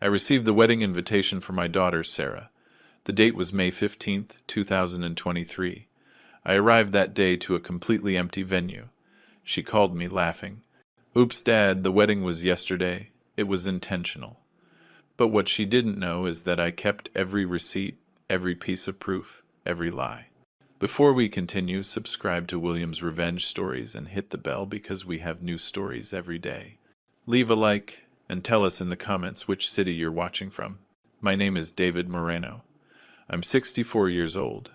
I received the wedding invitation for my daughter, Sarah. The date was May 15th, 2023. I arrived that day to a completely empty venue. She called me, laughing. "Oops, Dad, the wedding was yesterday. It was intentional." But what she didn't know is that I kept every receipt, every piece of proof, every lie. Before we continue, subscribe to William's Revenge Stories and hit the bell because we have new stories every day. Leave a like and tell us in the comments which city you're watching from. My name is David Moreno. I'm 64 years old,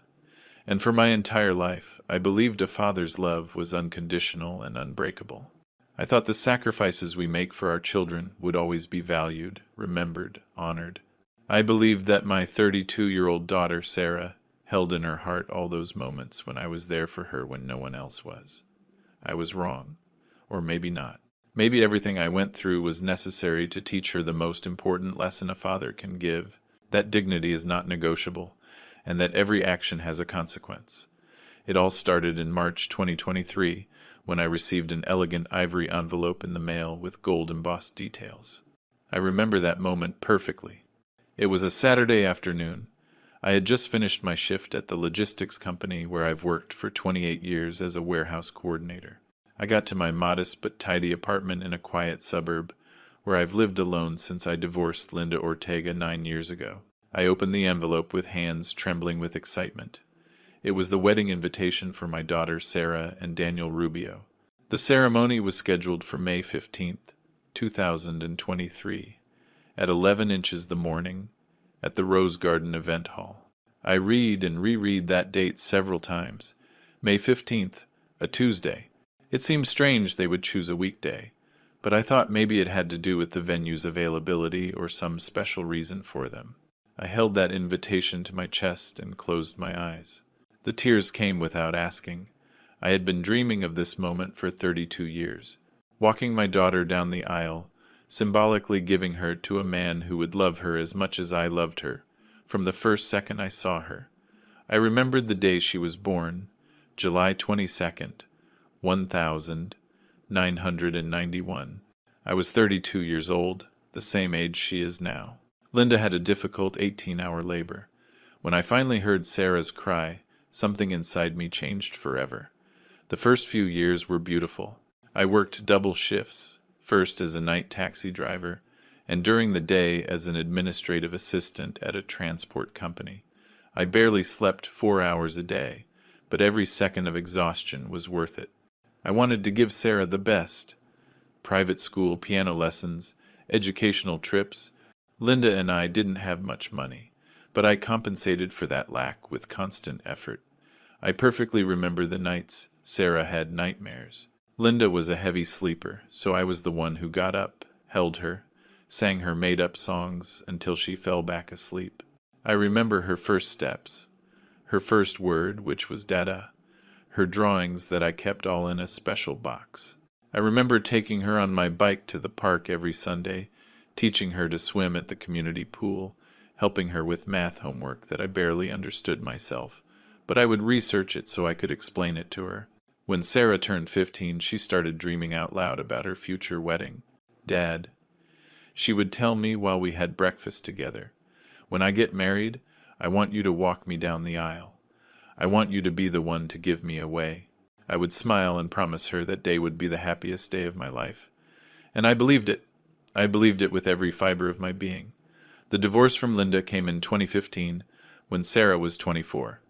and for my entire life, I believed a father's love was unconditional and unbreakable. I thought the sacrifices we make for our children would always be valued, remembered, honored. I believed that my 32-year-old daughter, Sarah, held in her heart all those moments when I was there for her when no one else was. I was wrong, or maybe not. Maybe everything I went through was necessary to teach her the most important lesson a father can give, that dignity is not negotiable, and that every action has a consequence. It all started in March 2023, when I received an elegant ivory envelope in the mail with gold-embossed details. I remember that moment perfectly. It was a Saturday afternoon. I had just finished my shift at the logistics company where I've worked for 28 years as a warehouse coordinator. I got to my modest but tidy apartment in a quiet suburb, where I've lived alone since I divorced Linda Ortega 9 years ago. I opened the envelope with hands trembling with excitement. It was the wedding invitation for my daughter Sarah and Daniel Rubio. The ceremony was scheduled for May 15th, 2023, at 11 inches the morning, at the Rose Garden Event Hall. I read and reread that date several times. May 15th, a Tuesday. It seemed strange they would choose a weekday, but I thought maybe it had to do with the venue's availability or some special reason for them. I held that invitation to my chest and closed my eyes. The tears came without asking. I had been dreaming of this moment for 32 years, walking my daughter down the aisle, symbolically giving her to a man who would love her as much as I loved her, from the first second I saw her. I remembered the day she was born, July 22nd, 1991. I was 32 years old, the same age she is now. Linda had a difficult 18-hour labor. When I finally heard Sarah's cry, something inside me changed forever. The first few years were beautiful. I worked double shifts, first as a night taxi driver, and during the day as an administrative assistant at a transport company. I barely slept 4 hours a day, but every second of exhaustion was worth it. I wanted to give Sarah the best. Private school, piano lessons, educational trips. Linda and I didn't have much money, but I compensated for that lack with constant effort. I perfectly remember the nights Sarah had nightmares. Linda was a heavy sleeper, so I was the one who got up, held her, sang her made-up songs until she fell back asleep. I remember her first steps, her first word, which was Dada, her drawings that I kept all in a special box. I remember taking her on my bike to the park every Sunday, teaching her to swim at the community pool, helping her with math homework that I barely understood myself, but I would research it so I could explain it to her. When Sarah turned 15, she started dreaming out loud about her future wedding. "Dad," she would tell me while we had breakfast together, "when I get married, I want you to walk me down the aisle. I want you to be the one to give me away." I would smile and promise her that day would be the happiest day of my life. And I believed it. I believed it with every fiber of my being. The divorce from Linda came in 2015, when Sarah was 24.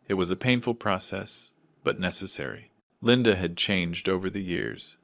It was a painful process, but necessary. Linda had changed over the years.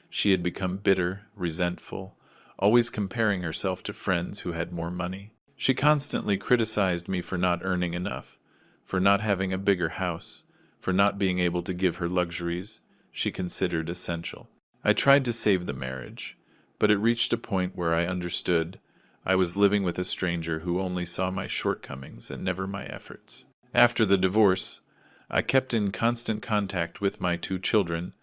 She had become bitter, resentful, always comparing herself to friends who had more money. She constantly criticized me for not earning enough, for not having a bigger house, for not being able to give her luxuries she considered essential. I tried to save the marriage, but it reached a point where I understood I was living with a stranger who only saw my shortcomings and never my efforts. After the divorce, I kept in constant contact with my 2 children,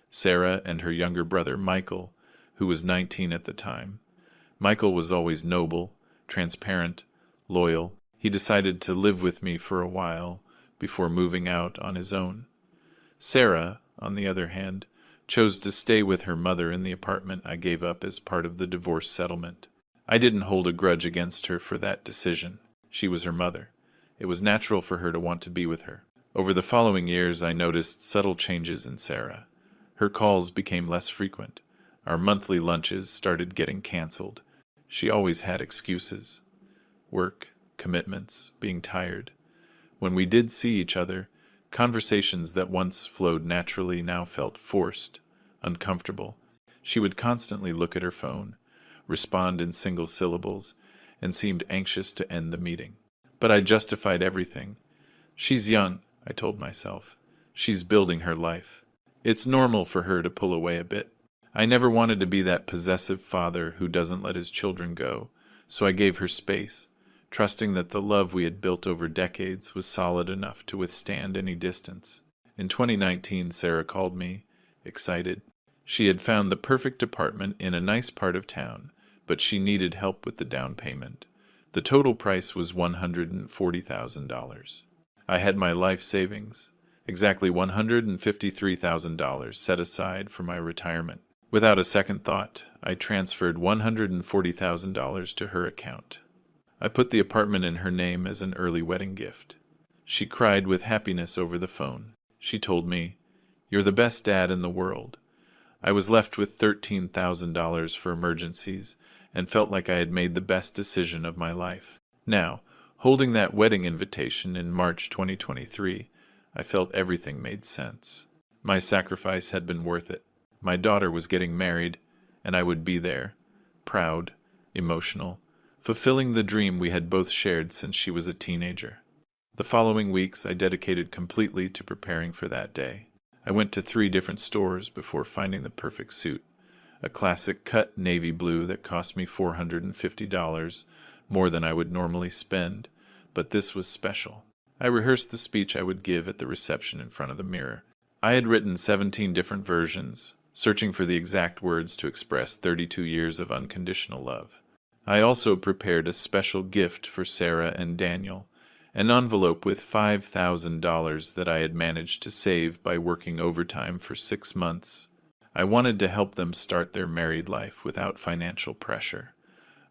Sarah and her younger brother Michael, who was 19 at the time. Michael was always noble, transparent, loyal. He decided to live with me for a while before moving out on his own. Sarah, on the other hand, chose to stay with her mother in the apartment I gave up as part of the divorce settlement. I didn't hold a grudge against her for that decision. She was her mother. It was natural for her to want to be with her. Over the following years, I noticed subtle changes in Sarah. Her calls became less frequent. Our monthly lunches started getting canceled. She always had excuses. Work, commitments, being tired. When we did see each other, conversations that once flowed naturally now felt forced, uncomfortable. She would constantly look at her phone, respond in single syllables, and seemed anxious to end the meeting. But I justified everything. She's young, I told myself. She's building her life. It's normal for her to pull away a bit. I never wanted to be that possessive father who doesn't let his children go, so I gave her space, trusting that the love we had built over decades was solid enough to withstand any distance. In 2019, Sarah called me, excited. She had found the perfect apartment in a nice part of town, but she needed help with the down payment. The total price was $140,000. I had my life savings, exactly $153,000 set aside for my retirement. Without a second thought, I transferred $140,000 to her account. I put the apartment in her name as an early wedding gift. She cried with happiness over the phone. She told me, "You're the best dad in the world." I was left with $13,000 for emergencies and felt like I had made the best decision of my life. Now, holding that wedding invitation in March 2023, I felt everything made sense. My sacrifice had been worth it. My daughter was getting married, and I would be there, proud, emotional, fulfilling the dream we had both shared since she was a teenager. The following weeks I dedicated completely to preparing for that day. I went to 3 different stores before finding the perfect suit. A classic cut navy blue that cost me $450, more than I would normally spend, but this was special. I rehearsed the speech I would give at the reception in front of the mirror. I had written 17 different versions, searching for the exact words to express 32 years of unconditional love. I also prepared a special gift for Sarah and Daniel, an envelope with $5,000 that I had managed to save by working overtime for 6 months. I wanted to help them start their married life without financial pressure.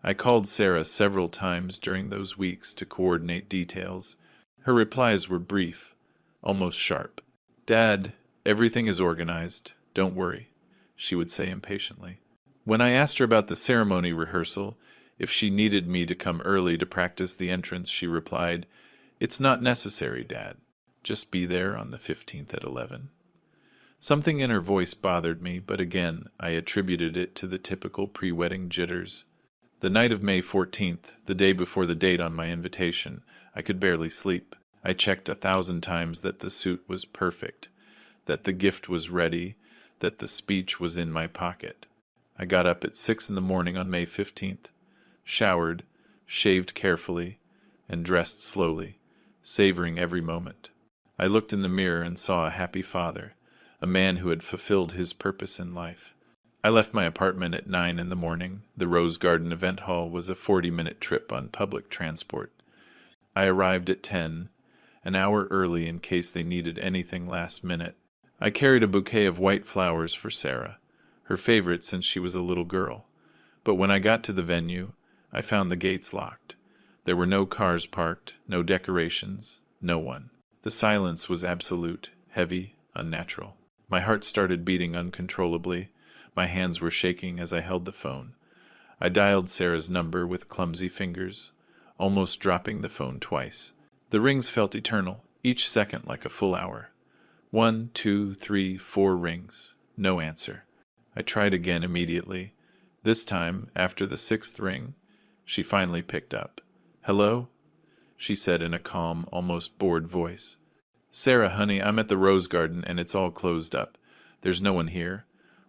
I called Sarah several times during those weeks to coordinate details. Her replies were brief, almost sharp. "Dad, everything is organized. Don't worry," she would say impatiently. When I asked her about the ceremony rehearsal, if she needed me to come early to practice the entrance, she replied, "It's not necessary, Dad. Just be there on the 15th at 11. Something in her voice bothered me, but again, I attributed it to the typical pre-wedding jitters. The night of May 14th, the day before the date on my invitation, I could barely sleep. I checked 1,000 times that the suit was perfect, that the gift was ready, that the speech was in my pocket. I got up at 6 in the morning on May 15th, showered, shaved carefully, and dressed slowly, savoring every moment. I looked in the mirror and saw a happy father, a man who had fulfilled his purpose in life. I left my apartment at 9 in the morning. The Rose Garden Event Hall was a 40-minute trip on public transport. I arrived at 10, an hour early in case they needed anything last minute. I carried a bouquet of white flowers for Sarah, her favorite since she was a little girl. But when I got to the venue, I found the gates locked. There were no cars parked, no decorations, no one. The silence was absolute, heavy, unnatural. My heart started beating uncontrollably. My hands were shaking as I held the phone. I dialed Sarah's number with clumsy fingers, almost dropping the phone twice. The rings felt eternal, each second like a full hour. 1, 2, 3, 4 rings. No answer. I tried again immediately. This time, after the 6th ring, she finally picked up. "Hello?" she said in a calm, almost bored voice. "Sarah, honey, I'm at the Rose Garden and it's all closed up. There's no one here.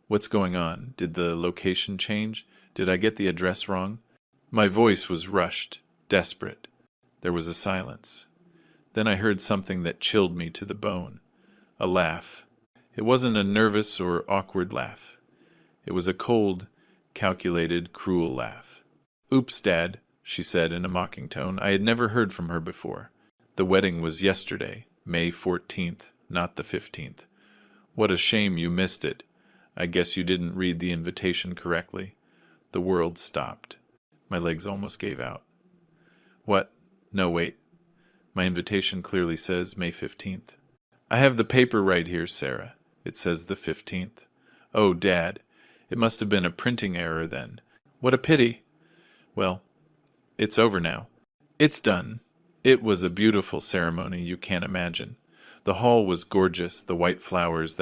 What's going on? Did the location change? Did I get the address wrong?" My voice was rushed, desperate. There was a silence. Then I heard something that chilled me to the bone. A laugh. It wasn't a nervous or awkward laugh. It was a cold, calculated, cruel laugh. "Oops, Dad," she said in a mocking tone. I had never heard from her before. The wedding was yesterday, May 14th, not the 15th. "What a shame you missed it. I guess you didn't read the invitation correctly." The world stopped. My legs almost gave out. What? No, wait. My invitation clearly says May 15th. I have the paper right here, Sarah. It says the 15th. Oh, Dad. It must have been a printing error then. What a pity. Well, it's over now. It's done. It was a beautiful ceremony you can't imagine. The hall was gorgeous, the white flowers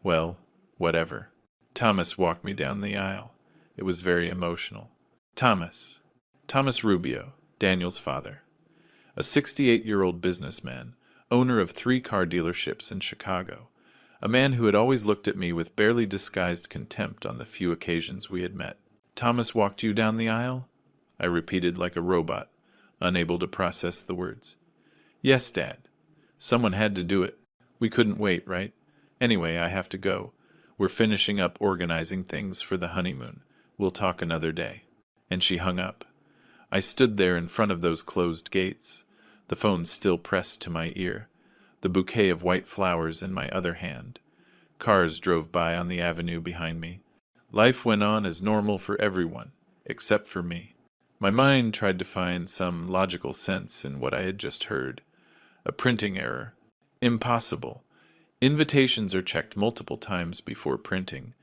well, whatever. Thomas walked me down the aisle. It was very emotional. Thomas Rubio, Daniel's father. A 68-year-old businessman, owner of 3 car dealerships in Chicago. A man who had always looked at me with barely disguised contempt on the few occasions we had met. Thomas walked you down the aisle? I repeated like a robot, unable to process the words. Yes, Dad. Someone had to do it. We couldn't wait, right? Anyway, I have to go. We're finishing up organizing things for the honeymoon. We'll talk another day. And she hung up. I stood there in front of those closed gates, the phone still pressed to my ear, the bouquet of white flowers in my other hand. Cars drove by on the avenue behind me. Life went on as normal for everyone, except for me. My mind tried to find some logical sense in what I had just heard. A printing error. Impossible. Invitations are checked multiple times before printing,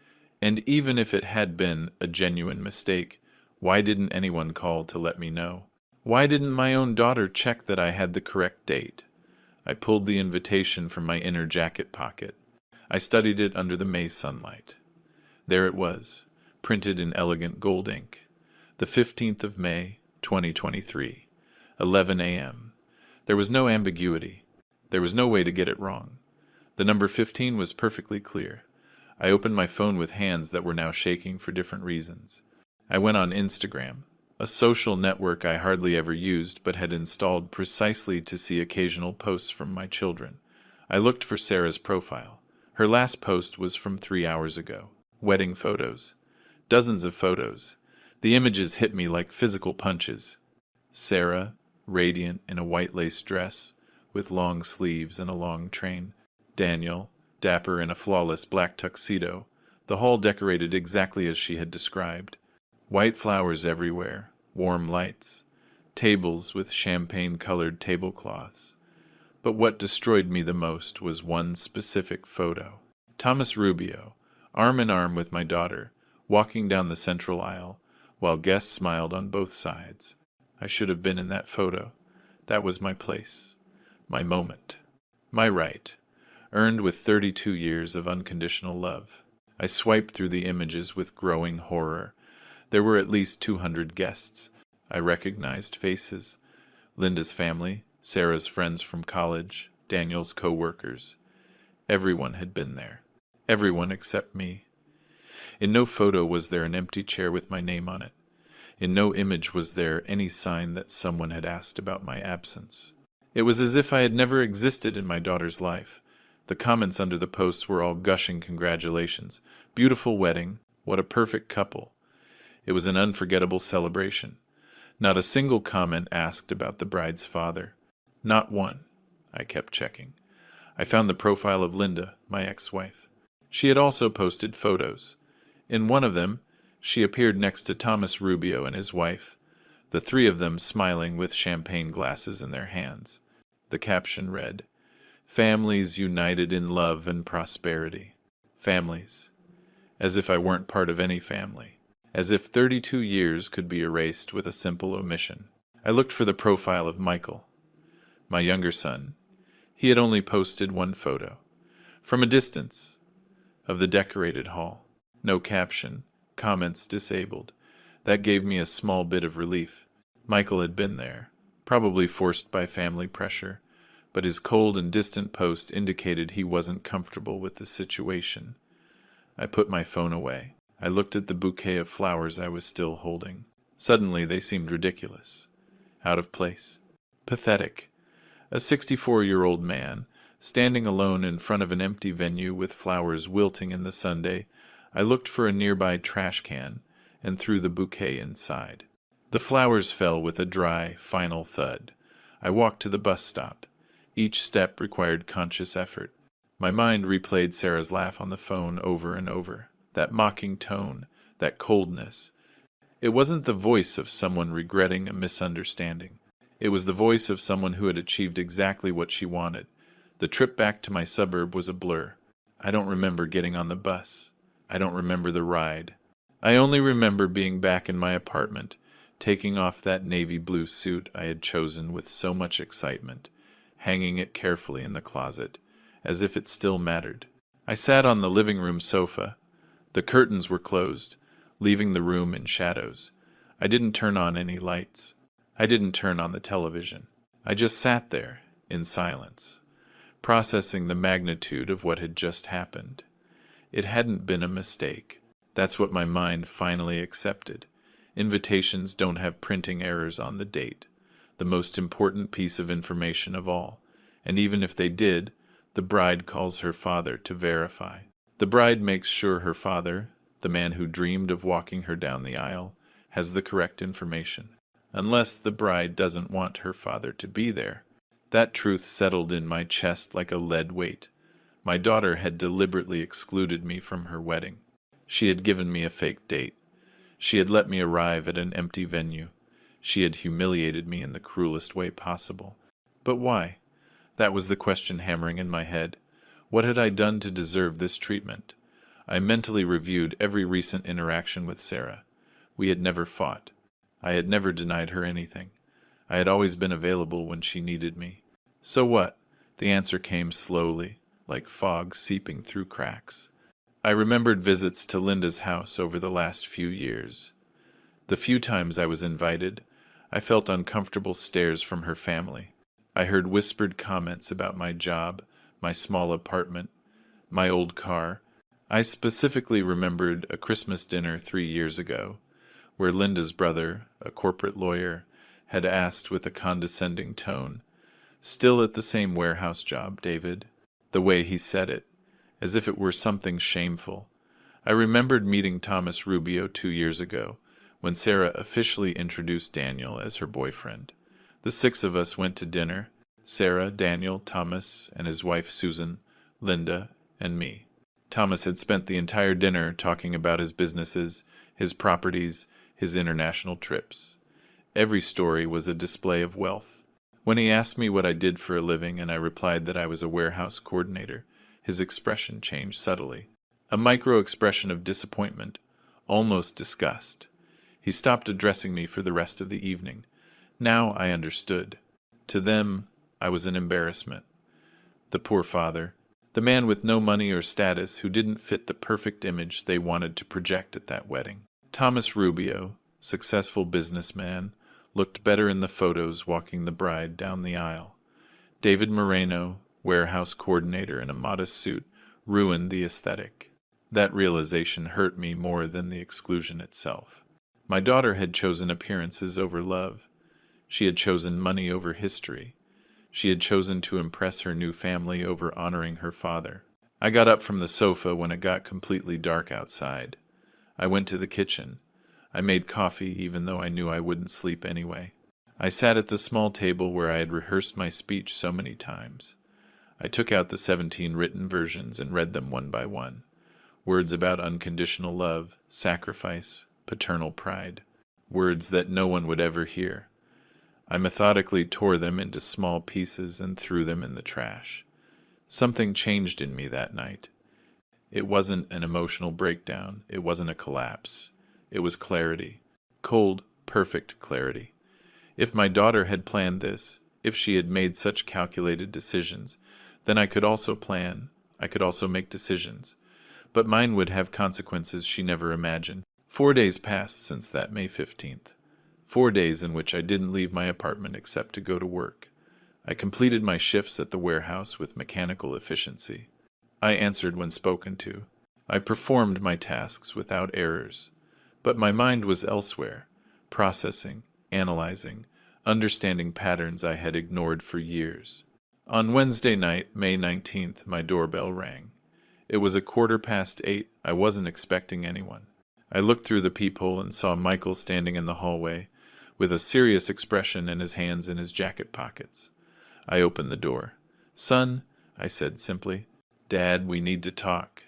and even if it had been a genuine mistake, why didn't anyone call to let me know? Why didn't my own daughter check that I had the correct date? I pulled the invitation from my inner jacket pocket. I studied it under the May sunlight. There it was, printed in elegant gold ink. The 15th of May, 2023, 11 a.m. There was no ambiguity. There was no way to get it wrong. The number 15 was perfectly clear. I opened my phone with hands that were now shaking for different reasons. I went on Instagram, a social network I hardly ever used but had installed precisely to see occasional posts from my children. I looked for Sarah's profile. Her last post was from 3 hours ago. Wedding photos. Dozens of photos. The images hit me like physical punches. Sarah, radiant in a white lace dress, with long sleeves and a long train. Daniel, dapper in a flawless black tuxedo, the hall decorated exactly as she had described. White flowers everywhere, warm lights, tables with champagne-colored tablecloths. But what destroyed me the most was one specific photo. Thomas Rubio, arm in arm with my daughter, walking down the central aisle, while guests smiled on both sides. I should have been in that photo. That was my place, my moment, my right, earned with 32 years of unconditional love. I swiped through the images with growing horror. There were at least 200 guests. I recognized faces. Linda's family, Sarah's friends from college, Daniel's co-workers. Everyone had been there. Everyone except me. In no photo was there an empty chair with my name on it. In no image was there any sign that someone had asked about my absence. It was as if I had never existed in my daughter's life. The comments under the posts were all gushing congratulations. Beautiful wedding. What a perfect couple. It was an unforgettable celebration. Not a single comment asked about the bride's father. Not one. I kept checking. I found the profile of Linda, my ex-wife. She had also posted photos. In one of them, she appeared next to Thomas Rubio and his wife, the 3 of them smiling with champagne glasses in their hands. The caption read, "Families united in love and prosperity." Families. As if I weren't part of any family. As if 32 years could be erased with a simple omission. I looked for the profile of Michael, my younger son. He had only posted one photo. From a distance, of the decorated hall. No caption, comments disabled. That gave me a small bit of relief. Michael had been there, probably forced by family pressure, but his cold and distant post indicated he wasn't comfortable with the situation. I put my phone away. I looked at the bouquet of flowers I was still holding. Suddenly they seemed ridiculous. Out of place. Pathetic. A 64-year-old man, standing alone in front of an empty venue with flowers wilting in the sunday. I looked for a nearby trash can and threw the bouquet inside. The flowers fell with a dry, final thud. I walked to the bus stop. Each step required conscious effort. My mind replayed Sarah's laugh on the phone over and over. That mocking tone, that coldness. It wasn't the voice of someone regretting a misunderstanding. It was the voice of someone who had achieved exactly what she wanted. The trip back to my suburb was a blur. I don't remember getting on the bus. I don't remember the ride. I only remember being back in my apartment, taking off that navy blue suit I had chosen with so much excitement, hanging it carefully in the closet, as if it still mattered. I sat on the living room sofa. The curtains were closed, leaving the room in shadows. I didn't turn on any lights. I didn't turn on the television. I just sat there, in silence, processing the magnitude of what had just happened. It hadn't been a mistake. That's what my mind finally accepted. Invitations don't have printing errors on the date, the most important piece of information of all. And even if they did, the bride calls her father to verify. The bride makes sure her father, the man who dreamed of walking her down the aisle, has the correct information. Unless the bride doesn't want her father to be there. That truth settled in my chest like a lead weight. My daughter had deliberately excluded me from her wedding. She had given me a fake date. She had let me arrive at an empty venue. She had humiliated me in the cruelest way possible. But why? That was the question hammering in my head. What had I done to deserve this treatment? I mentally reviewed every recent interaction with Sarah. We had never fought. I had never denied her anything. I had always been available when she needed me. So what? The answer came slowly, like fog seeping through cracks. I remembered visits to Linda's house over the last few years. The few times I was invited, I felt uncomfortable stares from her family. I heard whispered comments about my job, my small apartment, my old car. I specifically remembered a Christmas dinner 3 years ago, where Linda's brother, a corporate lawyer, had asked with a condescending tone, "Still at the same warehouse job, David?" The way he said it, as if it were something shameful. I remembered meeting Thomas Rubio 2 years ago, when Sarah officially introduced Daniel as her boyfriend. The 6 of us went to dinner, Sarah, Daniel, Thomas, and his wife Susan, Linda, and me. Thomas had spent the entire dinner talking about his businesses, his properties, his international trips. Every story was a display of wealth. When he asked me what I did for a living and I replied that I was a warehouse coordinator, his expression changed subtly. A micro-expression of disappointment, almost disgust. He stopped addressing me for the rest of the evening. Now I understood. To them, I was an embarrassment. The poor father, the man with no money or status who didn't fit the perfect image they wanted to project at that wedding. Thomas Rubio, successful businessman, looked better in the photos walking the bride down the aisle. David Moreno, warehouse coordinator in a modest suit, ruined the aesthetic. That realization hurt me more than the exclusion itself. My daughter had chosen appearances over love. She had chosen money over history. She had chosen to impress her new family over honoring her father. I got up from the sofa when it got completely dark outside. I went to the kitchen. I made coffee even though I knew I wouldn't sleep anyway. I sat at the small table where I had rehearsed my speech so many times. I took out the 17 written versions and read them one by one. Words about unconditional love, sacrifice, paternal pride. Words that no one would ever hear. I methodically tore them into small pieces and threw them in the trash. Something changed in me that night. It wasn't an emotional breakdown. It wasn't a collapse. It was clarity. Cold, perfect clarity. If my daughter had planned this, if she had made such calculated decisions, then I could also plan. I could also make decisions. But mine would have consequences she never imagined. 4 days passed since that May 15th. 4 days in which I didn't leave my apartment except to go to work. I completed my shifts at the warehouse with mechanical efficiency. I answered when spoken to. I performed my tasks without errors. But my mind was elsewhere, processing, analyzing, understanding patterns I had ignored for years. On Wednesday night, May 19th, my doorbell rang. It was 8:15. I wasn't expecting anyone. I looked through the peephole and saw Michael standing in the hallway, with a serious expression and his hands in his jacket pockets. I opened the door. "Son," I said simply. "Dad, we need to talk."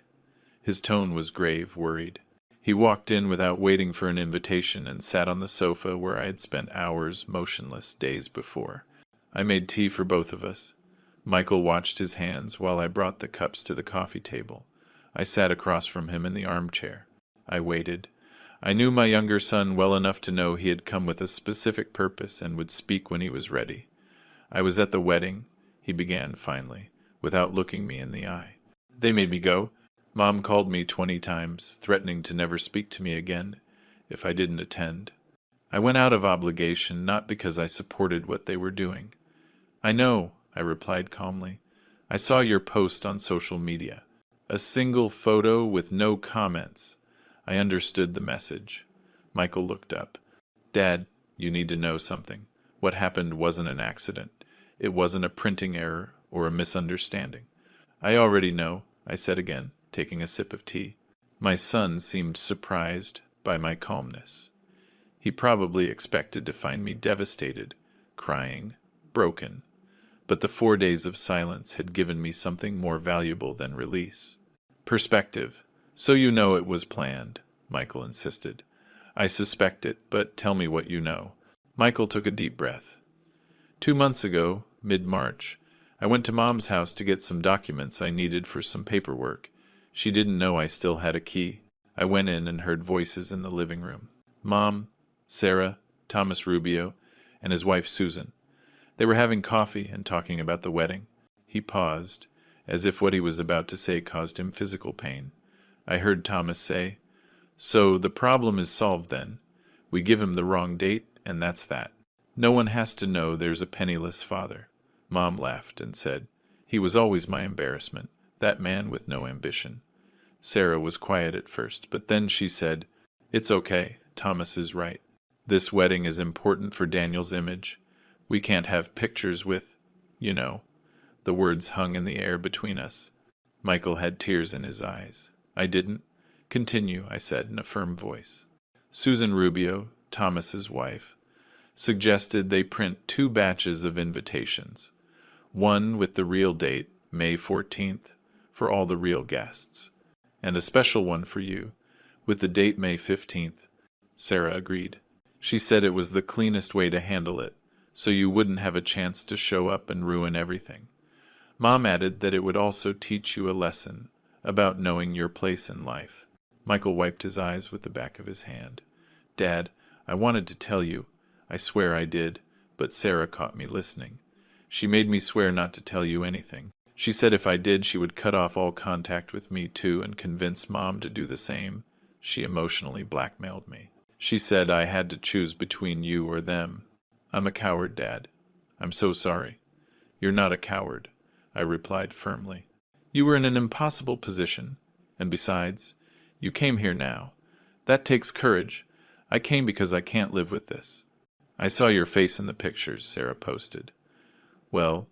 His tone was grave, worried. He walked in without waiting for an invitation and sat on the sofa where I had spent hours motionless days before. I made tea for both of us. Michael watched his hands while I brought the cups to the coffee table. I sat across from him in the armchair. I waited. I knew my younger son well enough to know he had come with a specific purpose and would speak when he was ready. I was at the wedding, he began finally, without looking me in the eye. They made me go. Mom called me 20 times, threatening to never speak to me again if I didn't attend. I went out of obligation, not because I supported what they were doing. I know, I replied calmly. I saw your post on social media. A single photo with no comments. I understood the message. Michael looked up. Dad, you need to know something. What happened wasn't an accident. It wasn't a printing error or a misunderstanding. I already know, I said again, taking a sip of tea. My son seemed surprised by my calmness. He probably expected to find me devastated, crying, broken. But the 4 days of silence had given me something more valuable than release. Perspective. So you know it was planned, Michael insisted. I suspect it, but tell me what you know. Michael took a deep breath. 2 months ago, mid-March, I went to Mom's house to get some documents I needed for some paperwork. She didn't know I still had a key. I went in and heard voices in the living room. Mom, Sarah, Thomas Rubio, and his wife Susan. They were having coffee and talking about the wedding. He paused, as if what he was about to say caused him physical pain. I heard Thomas say, "So the problem is solved then. We give him the wrong date, and that's that. No one has to know there's a penniless father." Mom laughed and said, "He was always my embarrassment, that man with no ambition." Sarah was quiet at first, but then she said, "It's okay, Thomas is right. This wedding is important for Daniel's image. We can't have pictures with, you know." The words hung in the air between us. Michael had tears in his eyes. I didn't. "Continue," I said in a firm voice. Susan Rubio, Thomas's wife, suggested they print 2 batches of invitations. One with the real date, May 14th, for all the real guests, and a special one for you, with the date May 15th. Sarah agreed. She said it was the cleanest way to handle it, so you wouldn't have a chance to show up and ruin everything. Mom added that it would also teach you a lesson about knowing your place in life. Michael wiped his eyes with the back of his hand. "Dad, I wanted to tell you. I swear I did, but Sarah caught me listening. She made me swear not to tell you anything. She said if I did, she would cut off all contact with me too and convince Mom to do the same. She emotionally blackmailed me. She said I had to choose between you or them. I'm a coward, Dad. I'm so sorry." "You're not a coward," I replied firmly. "You were in an impossible position. And besides, you came here now. That takes courage. I came because I can't live with this." "I saw your face in the pictures," Sarah posted. "Well,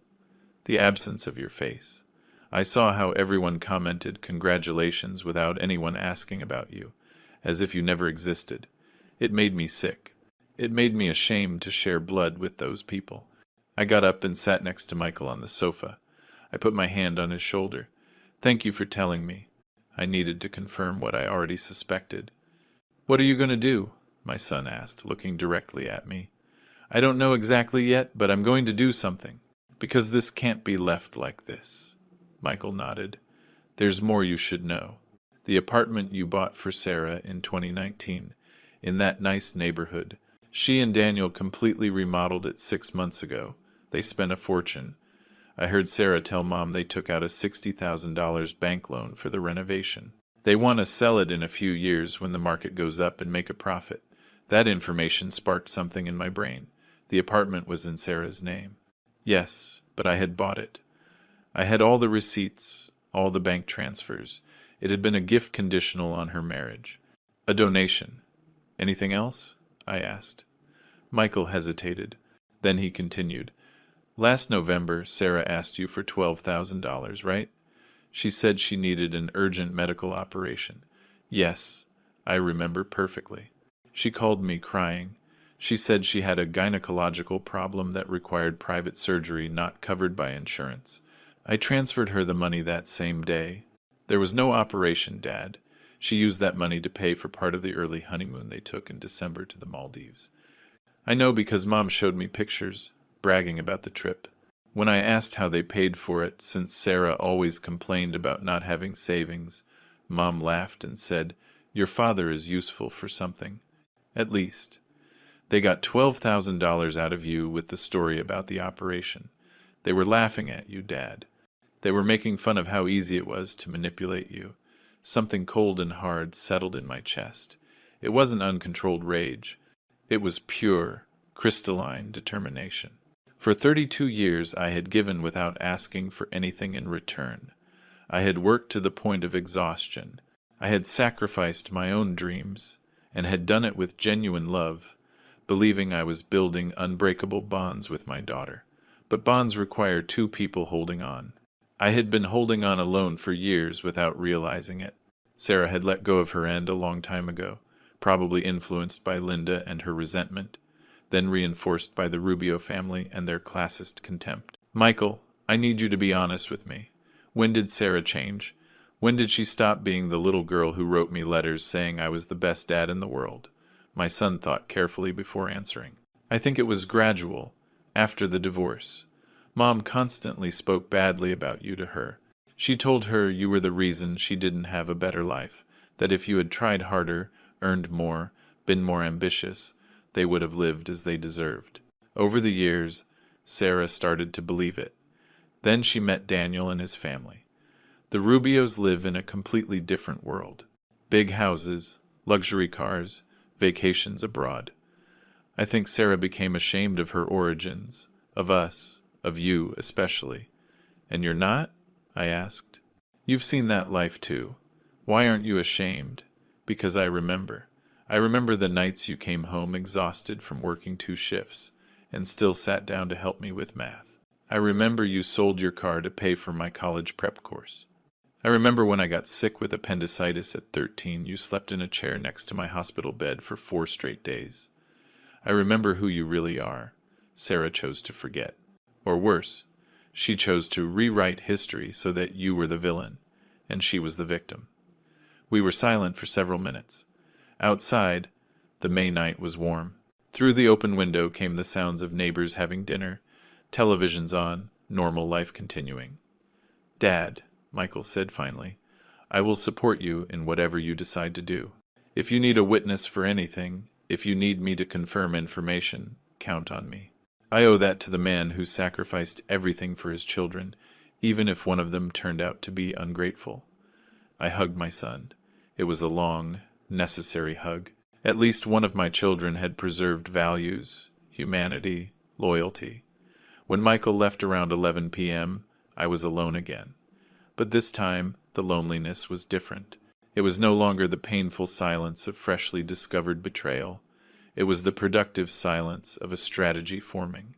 the absence of your face. I saw how everyone commented congratulations without anyone asking about you, as if you never existed. It made me sick. It made me ashamed to share blood with those people." I got up and sat next to Michael on the sofa. I put my hand on his shoulder. "Thank you for telling me." I needed to confirm what I already suspected. "What are you going to do?" my son asked, looking directly at me. "I don't know exactly yet, but I'm going to do something. Because this can't be left like this." Michael nodded. "There's more you should know. The apartment you bought for Sarah in 2019, in that nice neighborhood, she and Daniel completely remodeled it 6 months ago. They spent a fortune. I heard Sarah tell Mom they took out a $60,000 bank loan for the renovation. They want to sell it in a few years when the market goes up and make a profit. That information sparked something in my brain. The apartment was in Sarah's name. Yes, but I had bought it. I had all the receipts, all the bank transfers. It had been a gift conditional on her marriage. A donation. Anything else? I asked. Michael hesitated. Then he continued. Last November, Sarah asked you for $12,000, right? She said she needed an urgent medical operation. Yes, I remember perfectly. She called me crying. She said she had a gynecological problem that required private surgery not covered by insurance. I transferred her the money that same day. There was no operation, Dad. She used that money to pay for part of the early honeymoon they took in December to the Maldives. I know because Mom showed me pictures, bragging about the trip. When I asked how they paid for it, since Sarah always complained about not having savings, Mom laughed and said, "Your father is useful for something. At least. They got $12,000 out of you with the story about the operation. They were laughing at you, Dad. They were making fun of how easy it was to manipulate you." Something cold and hard settled in my chest. It wasn't uncontrolled rage. It was pure, crystalline determination. For 32 years I had given without asking for anything in return. I had worked to the point of exhaustion. I had sacrificed my own dreams, and had done it with genuine love, believing I was building unbreakable bonds with my daughter. But bonds require two people holding on. I had been holding on alone for years without realizing it. Sarah had let go of her end a long time ago, probably influenced by Linda and her resentment, then reinforced by the Rubio family and their classist contempt. "Michael, I need you to be honest with me. When did Sarah change? When did she stop being the little girl who wrote me letters saying I was the best dad in the world?" My son thought carefully before answering. "I think it was gradual, after the divorce. Mom constantly spoke badly about you to her. She told her you were the reason she didn't have a better life, that if you had tried harder, earned more, been more ambitious, they would have lived as they deserved." Over the years, Sarah started to believe it. Then she met Daniel and his family. The Rubios live in a completely different world. Big houses, luxury cars, vacations abroad. I think Sarah became ashamed of her origins, of us, of you especially. "And you're not?" I asked. "You've seen that life too. Why aren't you ashamed?" "Because I remember. I remember the nights you came home exhausted from working 2 shifts, and still sat down to help me with math. I remember you sold your car to pay for my college prep course. I remember when I got sick with appendicitis at 13, you slept in a chair next to my hospital bed for 4 straight days. I remember who you really are." Sarah chose to forget. Or worse, she chose to rewrite history so that you were the villain, and she was the victim. We were silent for several minutes. Outside, the May night was warm. Through the open window came the sounds of neighbors having dinner, televisions on, normal life continuing. "Dad," Michael said finally, "I will support you in whatever you decide to do. If you need a witness for anything, if you need me to confirm information, count on me. I owe that to the man who sacrificed everything for his children, even if one of them turned out to be ungrateful." I hugged my son. It was a long, necessary hug. At least one of my children had preserved values, humanity, loyalty. When Michael left around 11 p.m., I was alone again. But this time, the loneliness was different. It was no longer the painful silence of freshly discovered betrayal. It was the productive silence of a strategy forming.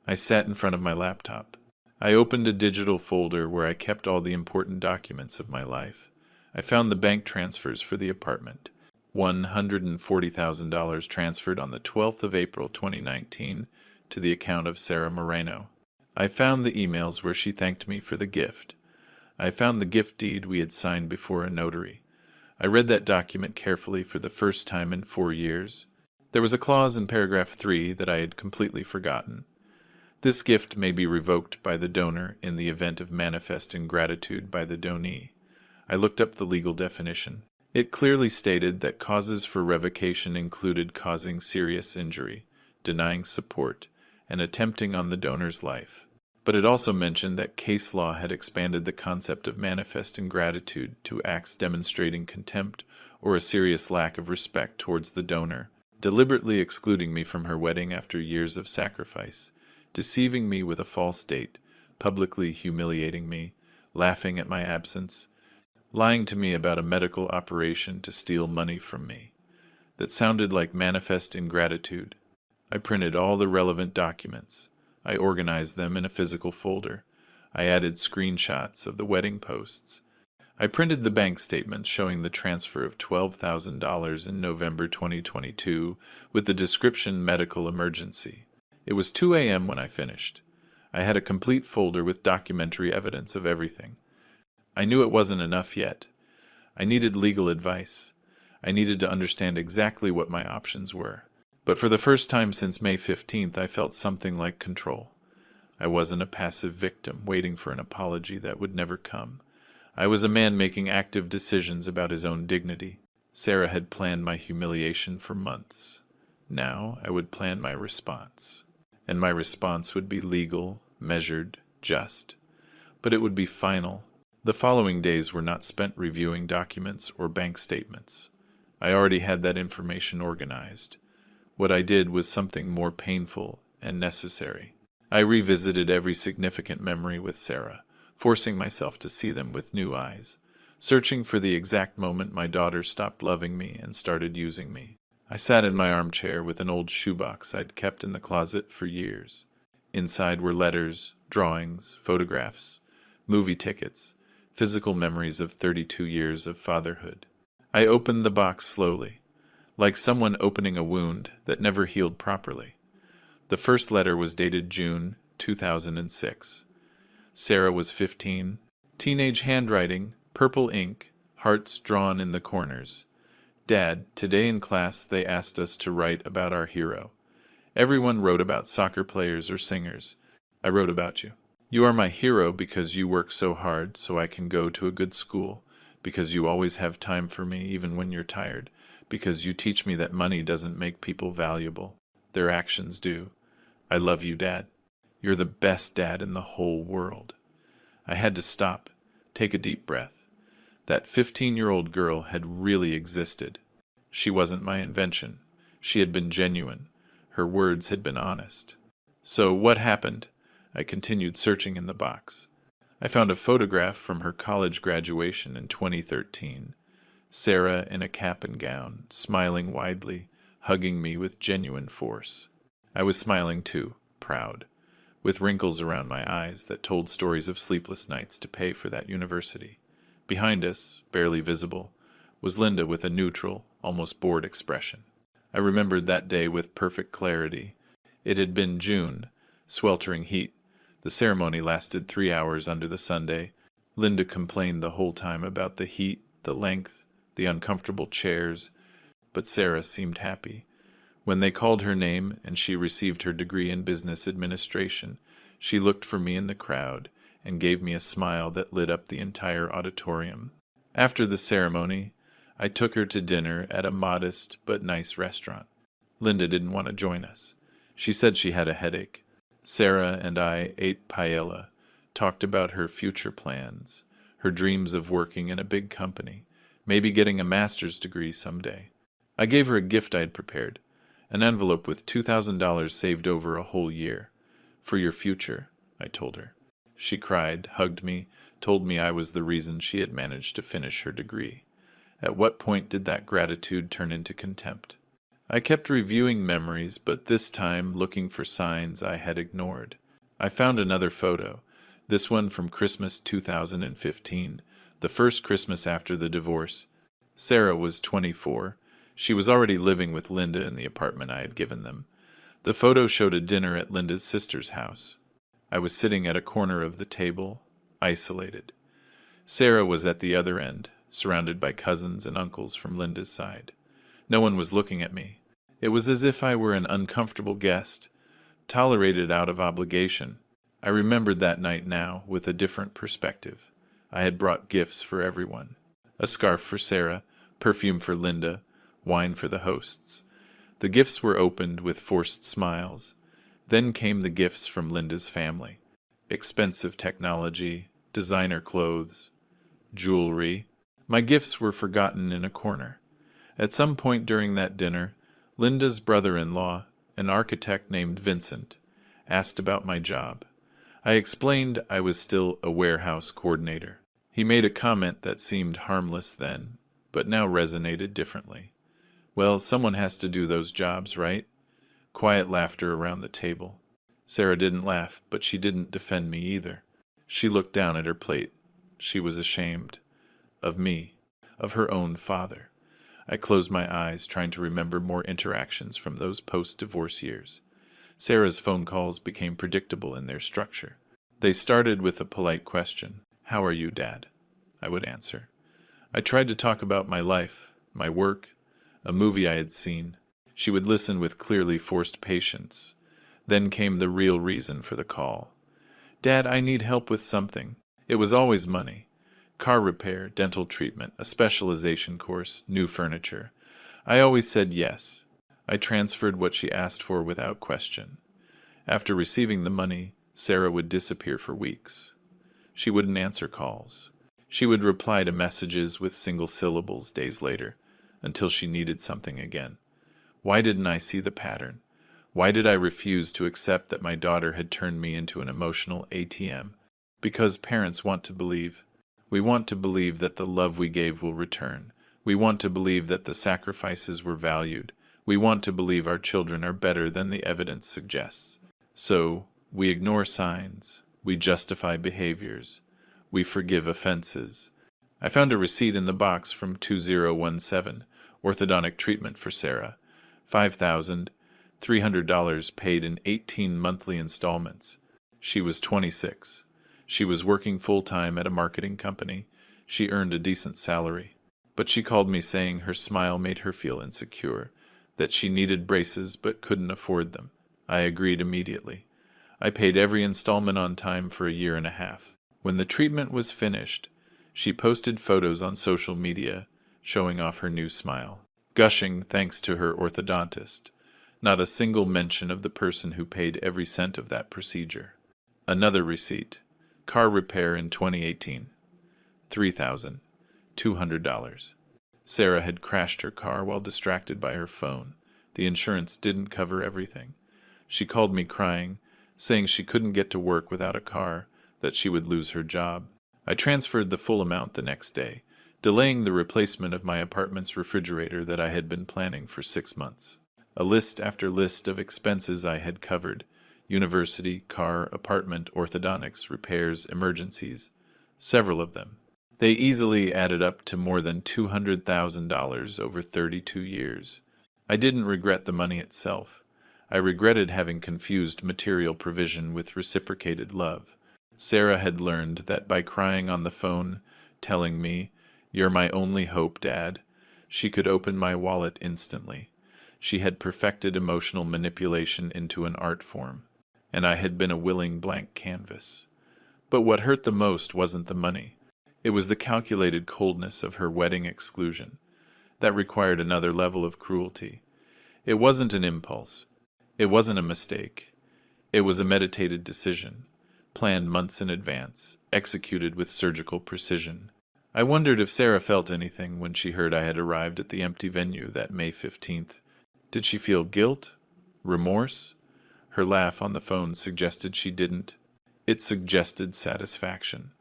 I sat in front of my laptop. I opened a digital folder where I kept all the important documents of my life. I found the bank transfers for the apartment. $140,000 transferred on the 12th of April 2019 to the account of Sarah Moreno. I found the emails where she thanked me for the gift. I found the gift deed we had signed before a notary. I read that document carefully for the first time in 4 years. There was a clause in paragraph 3 that I had completely forgotten. This gift may be revoked by the donor in the event of manifest ingratitude by the donee. I looked up the legal definition. It clearly stated that causes for revocation included causing serious injury, denying support, and attempting on the donor's life. But it also mentioned that case law had expanded the concept of manifest ingratitude to acts demonstrating contempt or a serious lack of respect towards the donor, deliberately excluding me from her wedding after years of sacrifice, deceiving me with a false date, publicly humiliating me, laughing at my absence, lying to me about a medical operation to steal money from me. That sounded like manifest ingratitude. I printed all the relevant documents. I organized them in a physical folder. I added screenshots of the wedding posts. I printed the bank statement showing the transfer of $12,000 in November 2022 with the description medical emergency. It was 2 a.m. when I finished. I had a complete folder with documentary evidence of everything. I knew it wasn't enough yet. I needed legal advice. I needed to understand exactly what my options were. But for the first time since May 15th, I felt something like control. I wasn't a passive victim waiting for an apology that would never come. I was a man making active decisions about his own dignity. Sarah had planned my humiliation for months. Now I would plan my response. And my response would be legal, measured, just. But it would be final. The following days were not spent reviewing documents or bank statements. I already had that information organized. What I did was something more painful and necessary. I revisited every significant memory with Sarah, forcing myself to see them with new eyes, searching for the exact moment my daughter stopped loving me and started using me. I sat in my armchair with an old shoebox I'd kept in the closet for years. Inside were letters, drawings, photographs, movie tickets, physical memories of 32 years of fatherhood. I opened the box slowly, like someone opening a wound that never healed properly. The first letter was dated June 2006. Sarah was 15, teenage handwriting, purple ink, hearts drawn in the corners. Dad, today in class they asked us to write about our hero. Everyone wrote about soccer players or singers. I wrote about you. You are my hero because you work so hard so I can go to a good school, because you always have time for me even when you're tired, because you teach me that money doesn't make people valuable. Their actions do. I love you, Dad. You're the best dad in the whole world. I had to stop, take a deep breath. That 15-year-old girl had really existed. She wasn't my invention. She had been genuine. Her words had been honest. So what happened? I continued searching in the box. I found a photograph from her college graduation in 2013. Sarah in a cap and gown, smiling widely, hugging me with genuine force. I was smiling too, proud, with wrinkles around my eyes that told stories of sleepless nights to pay for that university. Behind us, barely visible, was Linda with a neutral, almost bored expression. I remembered that day with perfect clarity. It had been June, sweltering heat. The ceremony lasted 3 hours under the Sunday. Linda complained the whole time about the heat, the length, the uncomfortable chairs, but Sarah seemed happy. When they called her name and she received her degree in business administration, she looked for me in the crowd and gave me a smile that lit up the entire auditorium. After the ceremony, I took her to dinner at a modest but nice restaurant. Linda didn't want to join us. She said she had a headache. Sarah and I ate paella, talked about her future plans, her dreams of working in a big company, maybe getting a master's degree someday. I gave her a gift I'd prepared, an envelope with $2,000 saved over a whole year. For your future, I told her. She cried, hugged me, told me I was the reason she had managed to finish her degree. At what point did that gratitude turn into contempt? I kept reviewing memories, but this time looking for signs I had ignored. I found another photo, this one from Christmas 2015, the first Christmas after the divorce. Sarah was 24. She was already living with Linda in the apartment I had given them. The photo showed a dinner at Linda's sister's house. I was sitting at a corner of the table, isolated. Sarah was at the other end, surrounded by cousins and uncles from Linda's side. No one was looking at me. It was as if I were an uncomfortable guest, tolerated out of obligation. I remembered that night now with a different perspective. I had brought gifts for everyone. A scarf for Sarah, perfume for Linda, wine for the hosts. The gifts were opened with forced smiles. Then came the gifts from Linda's family. Expensive technology, designer clothes, jewelry. My gifts were forgotten in a corner. At some point during that dinner, Linda's brother-in-law, an architect named Vincent, asked about my job. I explained I was still a warehouse coordinator. He made a comment that seemed harmless then, but now resonated differently. Well, someone has to do those jobs, right? Quiet laughter around the table. Sarah didn't laugh, but she didn't defend me either. She looked down at her plate. She was ashamed. Of me. Of her own father. I closed my eyes, trying to remember more interactions from those post-divorce years. Sarah's phone calls became predictable in their structure. They started with a polite question. "How are you, Dad?" I would answer. I tried to talk about my life, my work, a movie I had seen. She would listen with clearly forced patience. Then came the real reason for the call. Dad, I need help with something. It was always money. Car repair, dental treatment, a specialization course, new furniture. I always said yes. I transferred what she asked for without question. After receiving the money, Sarah would disappear for weeks. She wouldn't answer calls. She would reply to messages with single syllables days later, until she needed something again. Why didn't I see the pattern? Why did I refuse to accept that my daughter had turned me into an emotional ATM? Because parents want to believe. We want to believe that the love we gave will return. We want to believe that the sacrifices were valued. We want to believe our children are better than the evidence suggests. So, we ignore signs. We justify behaviors. We forgive offenses. I found a receipt in the box from 2017, orthodontic treatment for Sarah. $5,300 paid in 18 monthly installments. She was 26. She was working full-time at a marketing company. She earned a decent salary. But she called me saying her smile made her feel insecure, that she needed braces but couldn't afford them. I agreed immediately. I paid every installment on time for a year and a half. When the treatment was finished, she posted photos on social media showing off her new smile, gushing thanks to her orthodontist. Not a single mention of the person who paid every cent of that procedure. Another receipt. Car repair in 2018. $3,200. Sarah had crashed her car while distracted by her phone. The insurance didn't cover everything. She called me crying, saying she couldn't get to work without a car, that she would lose her job. I transferred the full amount the next day, delaying the replacement of my apartment's refrigerator that I had been planning for 6 months. A list after list of expenses I had covered: university, car, apartment, orthodontics, repairs, emergencies, several of them. They easily added up to more than $200,000 over 32 years. I didn't regret the money itself. I regretted having confused material provision with reciprocated love. Sarah had learned that by crying on the phone, telling me, "You're my only hope, Dad," she could open my wallet instantly. She had perfected emotional manipulation into an art form, and I had been a willing blank canvas. But what hurt the most wasn't the money. It was the calculated coldness of her wedding exclusion. That required another level of cruelty. It wasn't an impulse. It wasn't a mistake. It was a meditated decision, planned months in advance, executed with surgical precision. I wondered if Sarah felt anything when she heard I had arrived at the empty venue that May 15th. Did she feel guilt? Remorse? Her laugh on the phone suggested she didn't. It suggested satisfaction.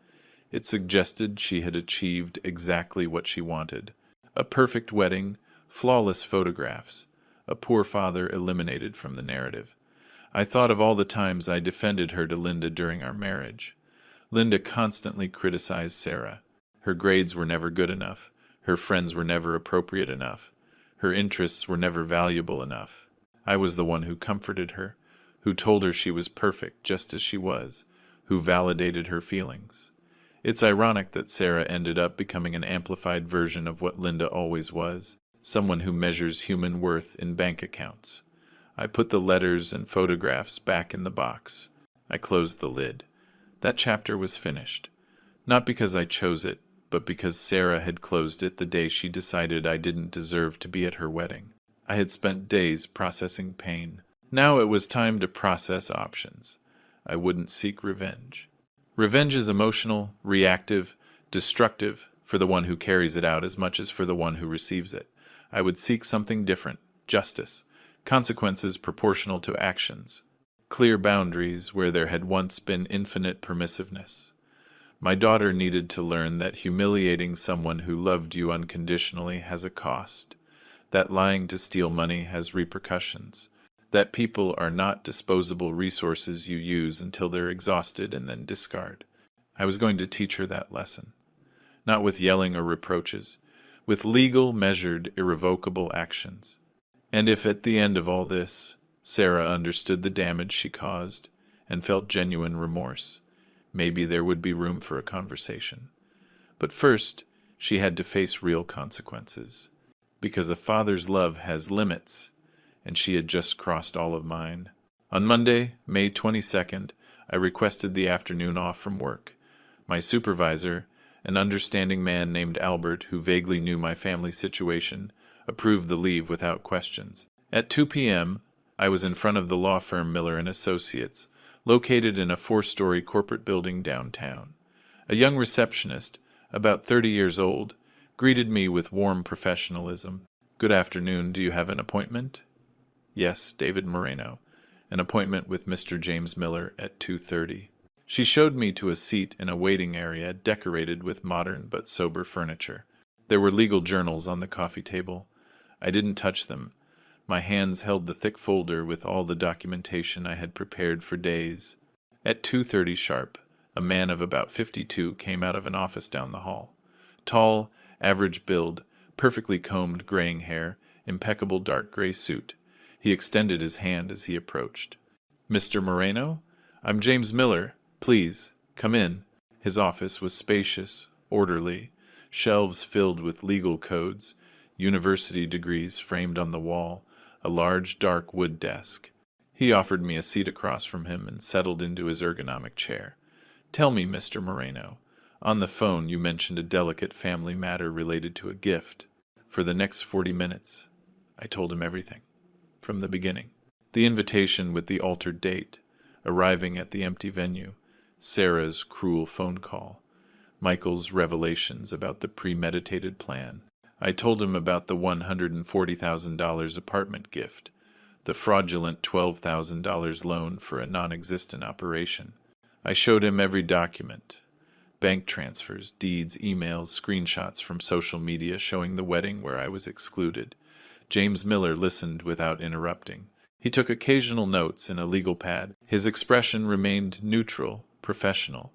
It suggested she had achieved exactly what she wanted. A perfect wedding, flawless photographs, a poor father eliminated from the narrative. I thought of all the times I defended her to Linda during our marriage. Linda constantly criticized Sarah. Her grades were never good enough. Her friends were never appropriate enough. Her interests were never valuable enough. I was the one who comforted her, who told her she was perfect just as she was, who validated her feelings. It's ironic that Sarah ended up becoming an amplified version of what Linda always was, someone who measures human worth in bank accounts. I put the letters and photographs back in the box. I closed the lid. That chapter was finished. Not because I chose it, but because Sarah had closed it the day she decided I didn't deserve to be at her wedding. I had spent days processing pain. Now it was time to process options. I wouldn't seek revenge. Revenge is emotional, reactive, destructive for the one who carries it out as much as for the one who receives it. I would seek something different: justice, consequences proportional to actions, clear boundaries where there had once been infinite permissiveness. My daughter needed to learn that humiliating someone who loved you unconditionally has a cost, that lying to steal money has repercussions, that people are not disposable resources you use until they're exhausted and then discard. I was going to teach her that lesson, not with yelling or reproaches, with legal, measured, irrevocable actions. And if at the end of all this, Sarah understood the damage she caused and felt genuine remorse, maybe there would be room for a conversation. But first, She had to face real consequences. Because a father's love has limits, and she had just crossed all of mine. On Monday, May 22nd, I requested the afternoon off from work. My supervisor, an understanding man named Albert who vaguely knew my family situation, approved the leave without questions. At 2 p.m., I was in front of the law firm Miller & Associates, located in a 4-story corporate building downtown. A young receptionist, about 30 years old, greeted me with warm professionalism. "Good afternoon. Do you have an appointment?" "Yes, David Moreno. An appointment with Mr. James Miller at 2:30. She showed me to a seat in a waiting area decorated with modern but sober furniture. There were legal journals on the coffee table. I didn't touch them. My hands held the thick folder with all the documentation I had prepared for days. At 2:30 sharp, a man of about 52 came out of an office down the hall. Tall, average build, perfectly combed graying hair, impeccable dark gray suit. He extended his hand as he approached. "Mr. Moreno? I'm James Miller. Please, come in." His office was spacious, orderly, shelves filled with legal codes, university degrees framed on the wall, a large dark wood desk. He offered me a seat across from him and settled into his ergonomic chair. "Tell me, Mr. Moreno, on the phone you mentioned a delicate family matter related to a gift. For the next 40 minutes, I told him everything, from the beginning. The invitation with the altered date, arriving at the empty venue, Sarah's cruel phone call, Michael's revelations about the premeditated plan. I told him about the $140,000 apartment gift, the fraudulent $12,000 loan for a non-existent operation. I showed him every document, bank transfers, deeds, emails, screenshots from social media showing the wedding where I was excluded. James Miller listened without interrupting. He took occasional notes in a legal pad. His expression remained neutral, professional,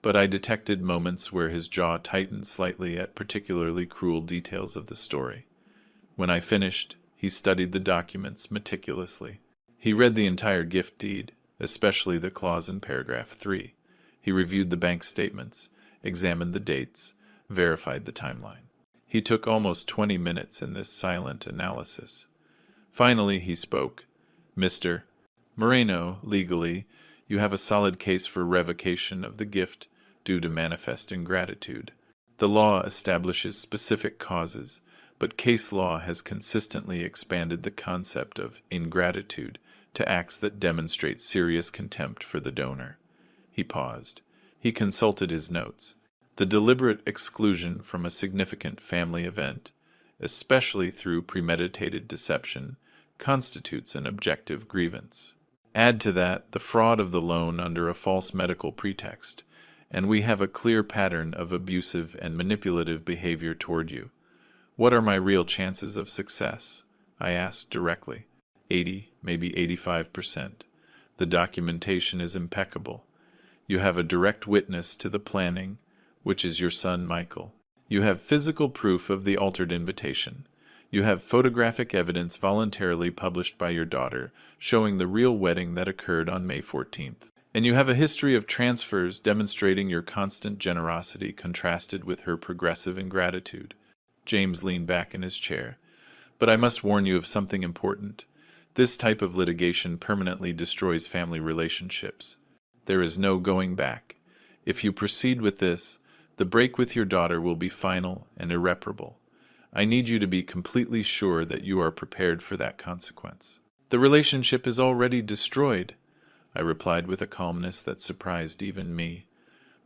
but I detected moments where his jaw tightened slightly at particularly cruel details of the story. When I finished, he studied the documents meticulously. He read the entire gift deed, especially the clause in paragraph 3. He reviewed the bank statements, examined the dates, verified the timeline. He took almost 20 minutes in this silent analysis. Finally, he spoke. "Mr. Moreno, legally, you have a solid case for revocation of the gift due to manifest ingratitude. The law establishes specific causes, but case law has consistently expanded the concept of ingratitude to acts that demonstrate serious contempt for the donor." He paused. He consulted his notes. "The deliberate exclusion from a significant family event, especially through premeditated deception, constitutes an objective grievance. Add to that the fraud of the loan under a false medical pretext, and we have a clear pattern of abusive and manipulative behavior toward you. What are my real chances of success?" I asked directly. 80, maybe 85%. The documentation is impeccable. You have a direct witness to the planning, which is your son Michael. You have physical proof of the altered invitation. You have photographic evidence voluntarily published by your daughter showing the real wedding that occurred on May 14th. And you have a history of transfers demonstrating your constant generosity contrasted with her progressive ingratitude. James leaned back in his chair. "But I must warn you of something important. This type of litigation permanently destroys family relationships. There is no going back. If you proceed with this, the break with your daughter will be final and irreparable. I need you to be completely sure that you are prepared for that consequence." "The relationship is already destroyed," I replied with a calmness that surprised even me.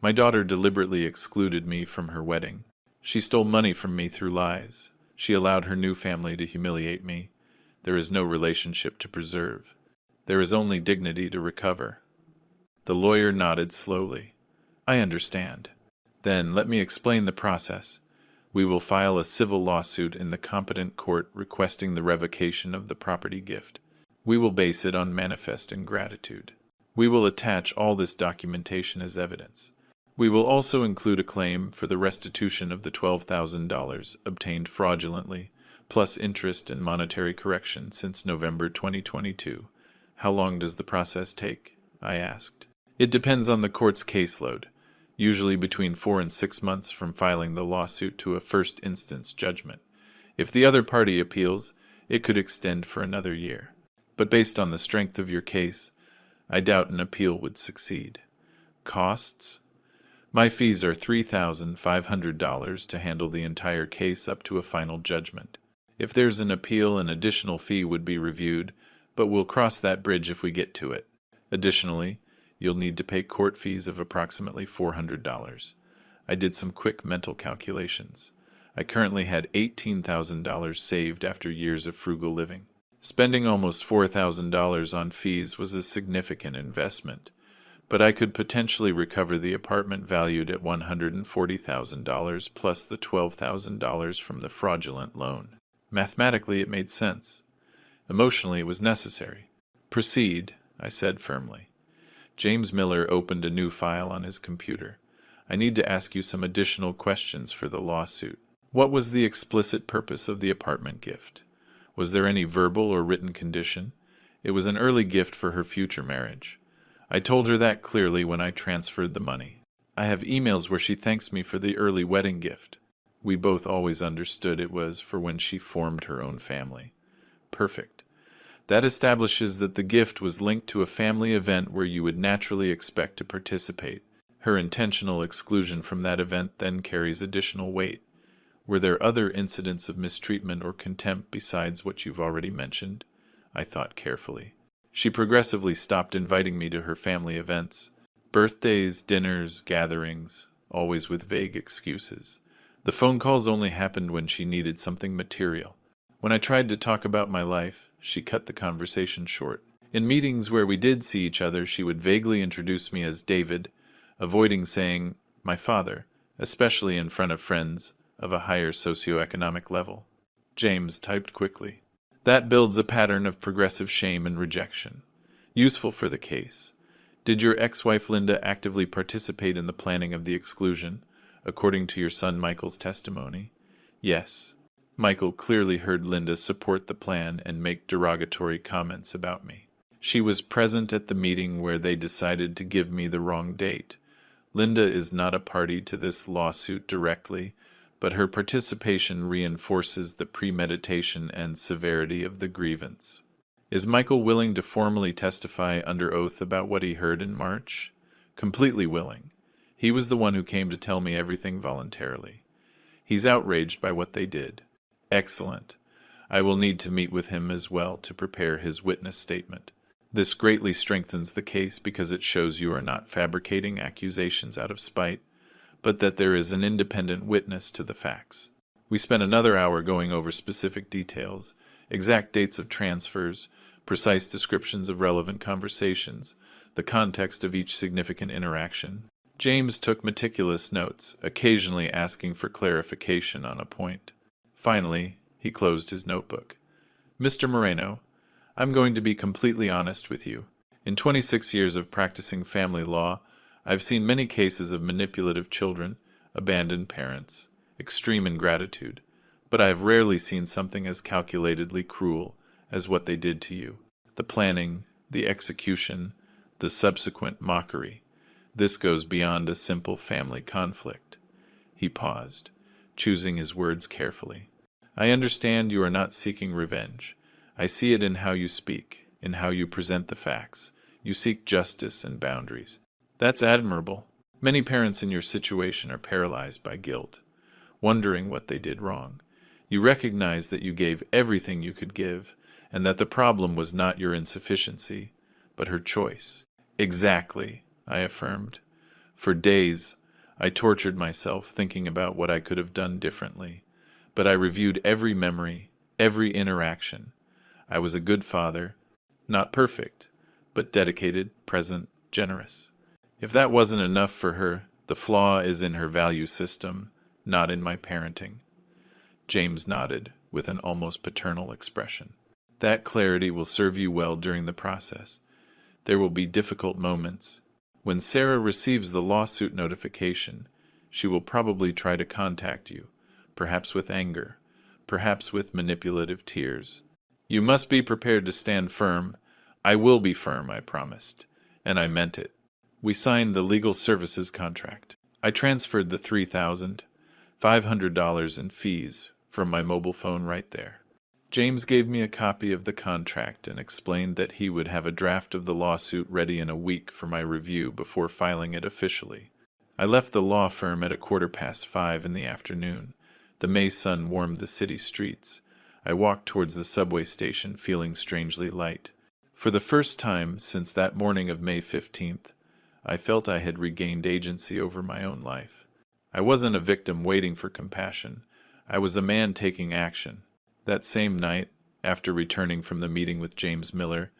"My daughter deliberately excluded me from her wedding. She stole money from me through lies. She allowed her new family to humiliate me. There is no relationship to preserve. There is only dignity to recover." The lawyer nodded slowly. "I understand. Then let me explain the process. We will file a civil lawsuit in the competent court requesting the revocation of the property gift. We will base it on manifest ingratitude. We will attach all this documentation as evidence. We will also include a claim for the restitution of the $12,000 obtained fraudulently, plus interest and monetary correction since November 2022. How long does the process take?" I asked. "It depends on the court's caseload. usually between 4 and 6 months from filing the lawsuit to a first instance judgment. If the other party appeals, it could extend for another year. But based on the strength of your case, I doubt an appeal would succeed. Costs? My fees are $3,500 to handle the entire case up to a final judgment. If there's an appeal, an additional fee would be reviewed, but we'll cross that bridge if we get to it. Additionally, you'll need to pay court fees of approximately $400. I did some quick mental calculations. I currently had $18,000 saved after years of frugal living. Spending almost $4,000 on fees was a significant investment, but I could potentially recover the apartment valued at $140,000 plus the $12,000 from the fraudulent loan. Mathematically, it made sense. Emotionally, it was necessary. Proceed, I said firmly. James Miller opened a new file on his computer. I need to ask you some additional questions for the lawsuit. What was the explicit purpose of the apartment gift? Was there any verbal or written condition? It was an early gift for her future marriage. I told her that clearly when I transferred the money. I have emails where she thanks me for the early wedding gift. We both always understood it was for when she formed her own family. Perfect. That establishes that the gift was linked to a family event where you would naturally expect to participate. Her intentional exclusion from that event then carries additional weight. Were there other incidents of mistreatment or contempt besides what you've already mentioned? I thought carefully. She progressively stopped inviting me to her family events. Birthdays, dinners, gatherings, always with vague excuses. The phone calls only happened when she needed something material. When I tried to talk about my life, she cut the conversation short. In meetings where we did see each other, she would vaguely introduce me as David, avoiding saying, my father, especially in front of friends of a higher socioeconomic level. James typed quickly. That builds a pattern of progressive shame and rejection. Useful for the case. Did your ex-wife Linda actively participate in the planning of the exclusion, according to your son Michael's testimony? Yes. Michael clearly heard Linda support the plan and make derogatory comments about me. She was present at the meeting where they decided to give me the wrong date. Linda is not a party to this lawsuit directly, but her participation reinforces the premeditation and severity of the grievance. Is Michael willing to formally testify under oath about what he heard in March? Completely willing. He was the one who came to tell me everything voluntarily. He's outraged by what they did. Excellent. I will need to meet with him as well to prepare his witness statement. This greatly strengthens the case because it shows you are not fabricating accusations out of spite, but that there is an independent witness to the facts. We spent another hour going over specific details, exact dates of transfers, precise descriptions of relevant conversations, the context of each significant interaction. James took meticulous notes, occasionally asking for clarification on a point. Finally, he closed his notebook. Mr. Moreno, I'm going to be completely honest with you. In 26 years of practicing family law, I've seen many cases of manipulative children, abandoned parents, extreme ingratitude, but I have rarely seen something as calculatedly cruel as what they did to you. The planning, the execution, the subsequent mockery. This goes beyond a simple family conflict. He paused, choosing his words carefully. I understand you are not seeking revenge. I see it in how you speak, in how you present the facts. You seek justice and boundaries. That's admirable. Many parents in your situation are paralyzed by guilt, wondering what they did wrong. You recognize that you gave everything you could give, and that the problem was not your insufficiency, but her choice. Exactly, I affirmed. For days, I tortured myself thinking about what I could have done differently, but I reviewed every memory, every interaction. I was a good father, not perfect, but dedicated, present, generous. If that wasn't enough for her, the flaw is in her value system, not in my parenting. James nodded with an almost paternal expression. That clarity will serve you well during the process. There will be difficult moments. When Sarah receives the lawsuit notification, she will probably try to contact you, perhaps with anger, perhaps with manipulative tears. You must be prepared to stand firm. I will be firm, I promised, and I meant it. We signed the legal services contract. I transferred the $3,500 in fees from my mobile phone right there. James gave me a copy of the contract and explained that he would have a draft of the lawsuit ready in a week for my review before filing it officially. I left the law firm at 5:15 in the afternoon. The May sun warmed the city streets. I walked towards the subway station feeling strangely light. For the first time since that morning of May 15th, I felt I had regained agency over my own life. I wasn't a victim waiting for compassion. I was a man taking action. That same night, after returning from the meeting with James Miller,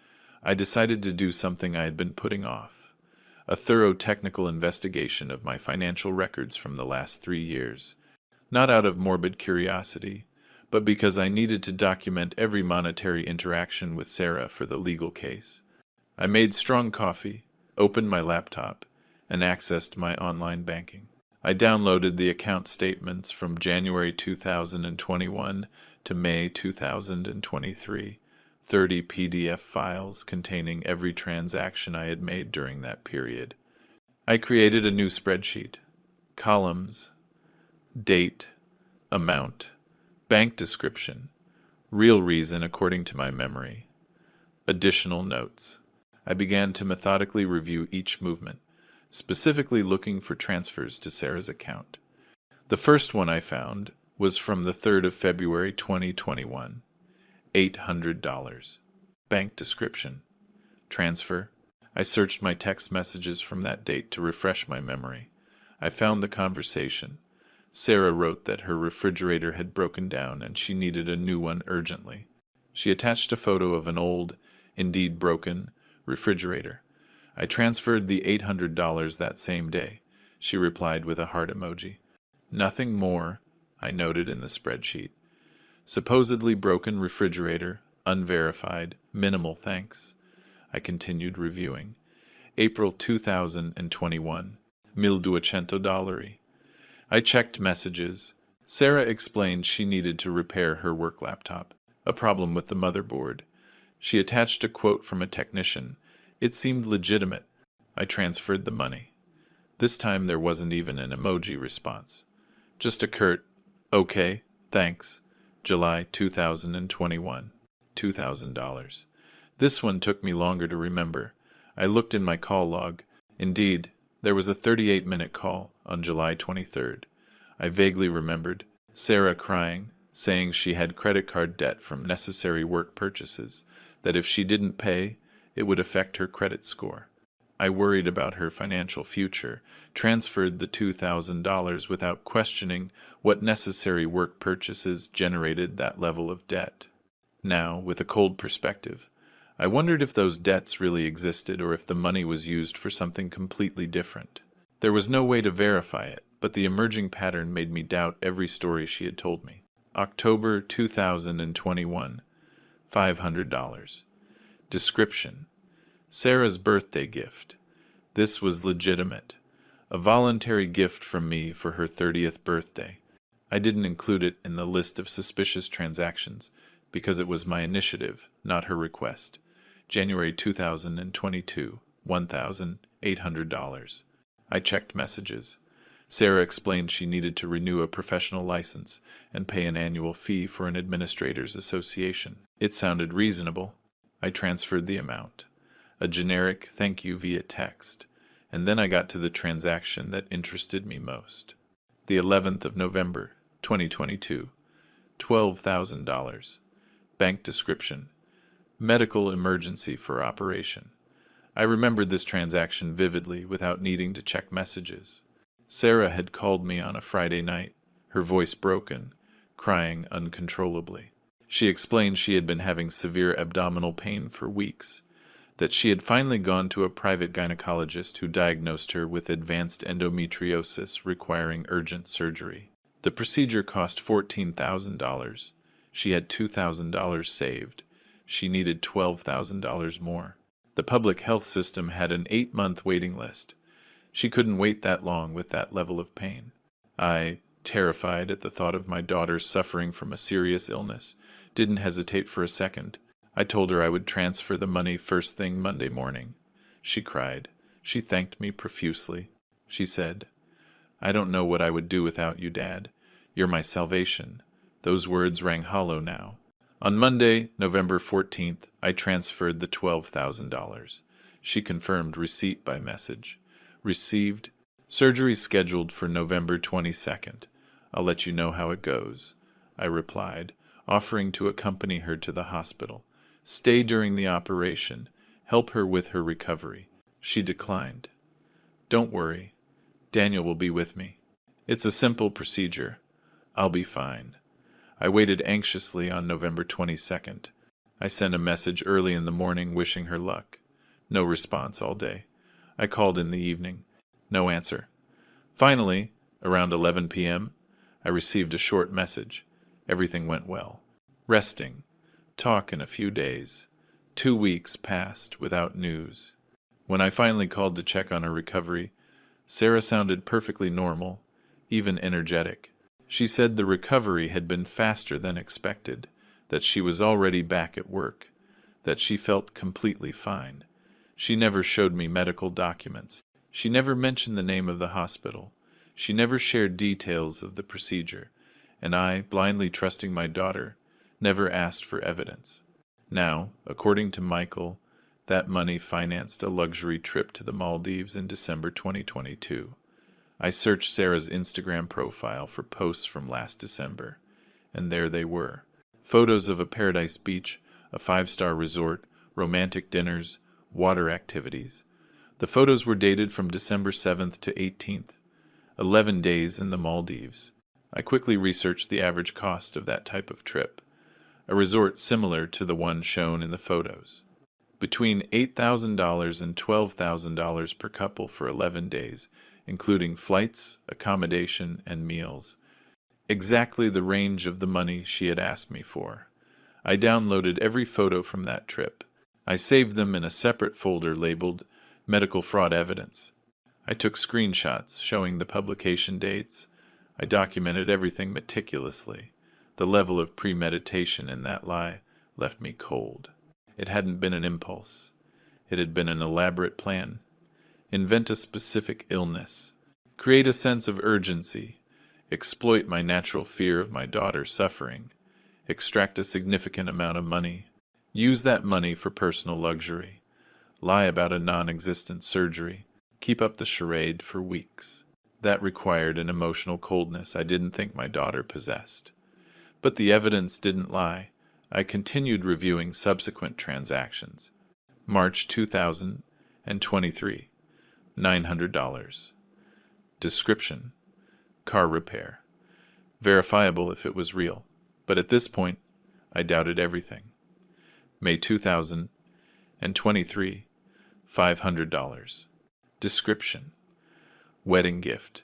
I decided to do something I had been putting off: a thorough technical investigation of my financial records from the last 3 years. Not out of morbid curiosity, but because I needed to document every monetary interaction with Sarah for the legal case. I made strong coffee, opened my laptop, and accessed my online banking. I downloaded the account statements from January 2021 to May 2023, 30 PDF files containing every transaction I had made during that period. I created a new spreadsheet: columns, date, amount, bank description, real reason according to my memory, additional notes. I began to methodically review each movement, specifically looking for transfers to Sarah's account. The first one I found was from the 3rd of February 2021, $800. Bank description. Transfer. I searched my text messages from that date to refresh my memory. I found the conversation. Sarah wrote that her refrigerator had broken down and she needed a new one urgently. She attached a photo of an old, indeed broken, refrigerator. I transferred the $800 that same day. She replied with a heart emoji. Nothing more, I noted in the spreadsheet. Supposedly broken refrigerator, unverified, minimal thanks. I continued reviewing. April 2021, $1,200. I checked messages. Sarah explained she needed to repair her work laptop, a problem with the motherboard. She attached a quote from a technician. It seemed legitimate. I transferred the money. This time there wasn't even an emoji response. Just a curt, "Okay, thanks." July 2021, $2,000. This one took me longer to remember. I looked in my call log. Indeed, there was a 38-minute call on July 23rd. I vaguely remembered Sarah crying, saying she had credit card debt from necessary work purchases, that if she didn't pay, it would affect her credit score. I worried about her financial future, transferred the $2,000 without questioning what necessary work purchases generated that level of debt. Now, with a cold perspective, I wondered if those debts really existed or if the money was used for something completely different. There was no way to verify it, but the emerging pattern made me doubt every story she had told me. October 2021, $500. Description: Sarah's birthday gift. This was legitimate. A voluntary gift from me for her 30th birthday. I didn't include it in the list of suspicious transactions because it was my initiative, not her request. January 2022, $1,800. I checked messages. Sarah explained she needed to renew a professional license and pay an annual fee for an administrators association. It sounded reasonable. I transferred the amount. A generic thank you via text, and then I got to the transaction that interested me most. The 11th of November, 2022, $12,000. Bank description: medical emergency for operation. I remembered this transaction vividly without needing to check messages. Sarah had called me on a Friday night, her voice broken, crying uncontrollably. She explained she had been having severe abdominal pain for weeks, that she had finally gone to a private gynecologist who diagnosed her with advanced endometriosis requiring urgent surgery. The procedure cost $14,000. She had $2,000 saved. She needed $12,000 more. The public health system had an 8-month waiting list. She couldn't wait that long with that level of pain. I, terrified at the thought of my daughter suffering from a serious illness, didn't hesitate for a second. I told her I would transfer the money first thing Monday morning. She cried. She thanked me profusely. She said, I don't know what I would do without you, Dad. You're my salvation." Those words rang hollow now. On Monday, November 14th, I transferred the $12,000. She confirmed receipt by message. Received. Surgery scheduled for November 22nd. I'll let you know how it goes, I replied, offering to accompany her to the hospital. Stay during the operation. Help her with her recovery. She declined. Don't worry. Daniel will be with me. It's a simple procedure. I'll be fine. I waited anxiously on November 22nd. I sent a message early in the morning wishing her luck. No response all day. I called in the evening. No answer. Finally, around 11 p.m., I received a short message. Everything went well. Resting. Talk in a few days. 2 weeks passed without news. When I finally called to check on her recovery, Sarah sounded perfectly normal, even energetic. She said the recovery had been faster than expected, that she was already back at work, that she felt completely fine. She never showed me medical documents. She never mentioned the name of the hospital. She never shared details of the procedure, and I, blindly trusting my daughter, never asked for evidence. Now, according to Michael, that money financed a luxury trip to the Maldives in December 2022. I searched Sarah's Instagram profile for posts from last December, and there they were. Photos of a paradise beach, a 5-star resort, romantic dinners, water activities. The photos were dated from December 7th to 18th, 11 days in the Maldives. I quickly researched the average cost of that type of trip, a resort similar to the one shown in the photos. Between $8,000 and $12,000 per couple for 11 days, including flights, accommodation, and meals. Exactly the range of the money she had asked me for. I downloaded every photo from that trip. I saved them in a separate folder labeled Medical Fraud Evidence. I took screenshots showing the publication dates. I documented everything meticulously. The level of premeditation in that lie left me cold. It hadn't been an impulse. It had been an elaborate plan. Invent a specific illness. Create a sense of urgency. Exploit my natural fear of my daughter suffering. Extract a significant amount of money. Use that money for personal luxury. Lie about a non-existent surgery. Keep up the charade for weeks. That required an emotional coldness I didn't think my daughter possessed. But the evidence didn't lie. I continued reviewing subsequent transactions. March 2023. $900. Description: car repair. Verifiable if it was real, but at this point, I doubted everything. May 2023. $500. Description: wedding gift.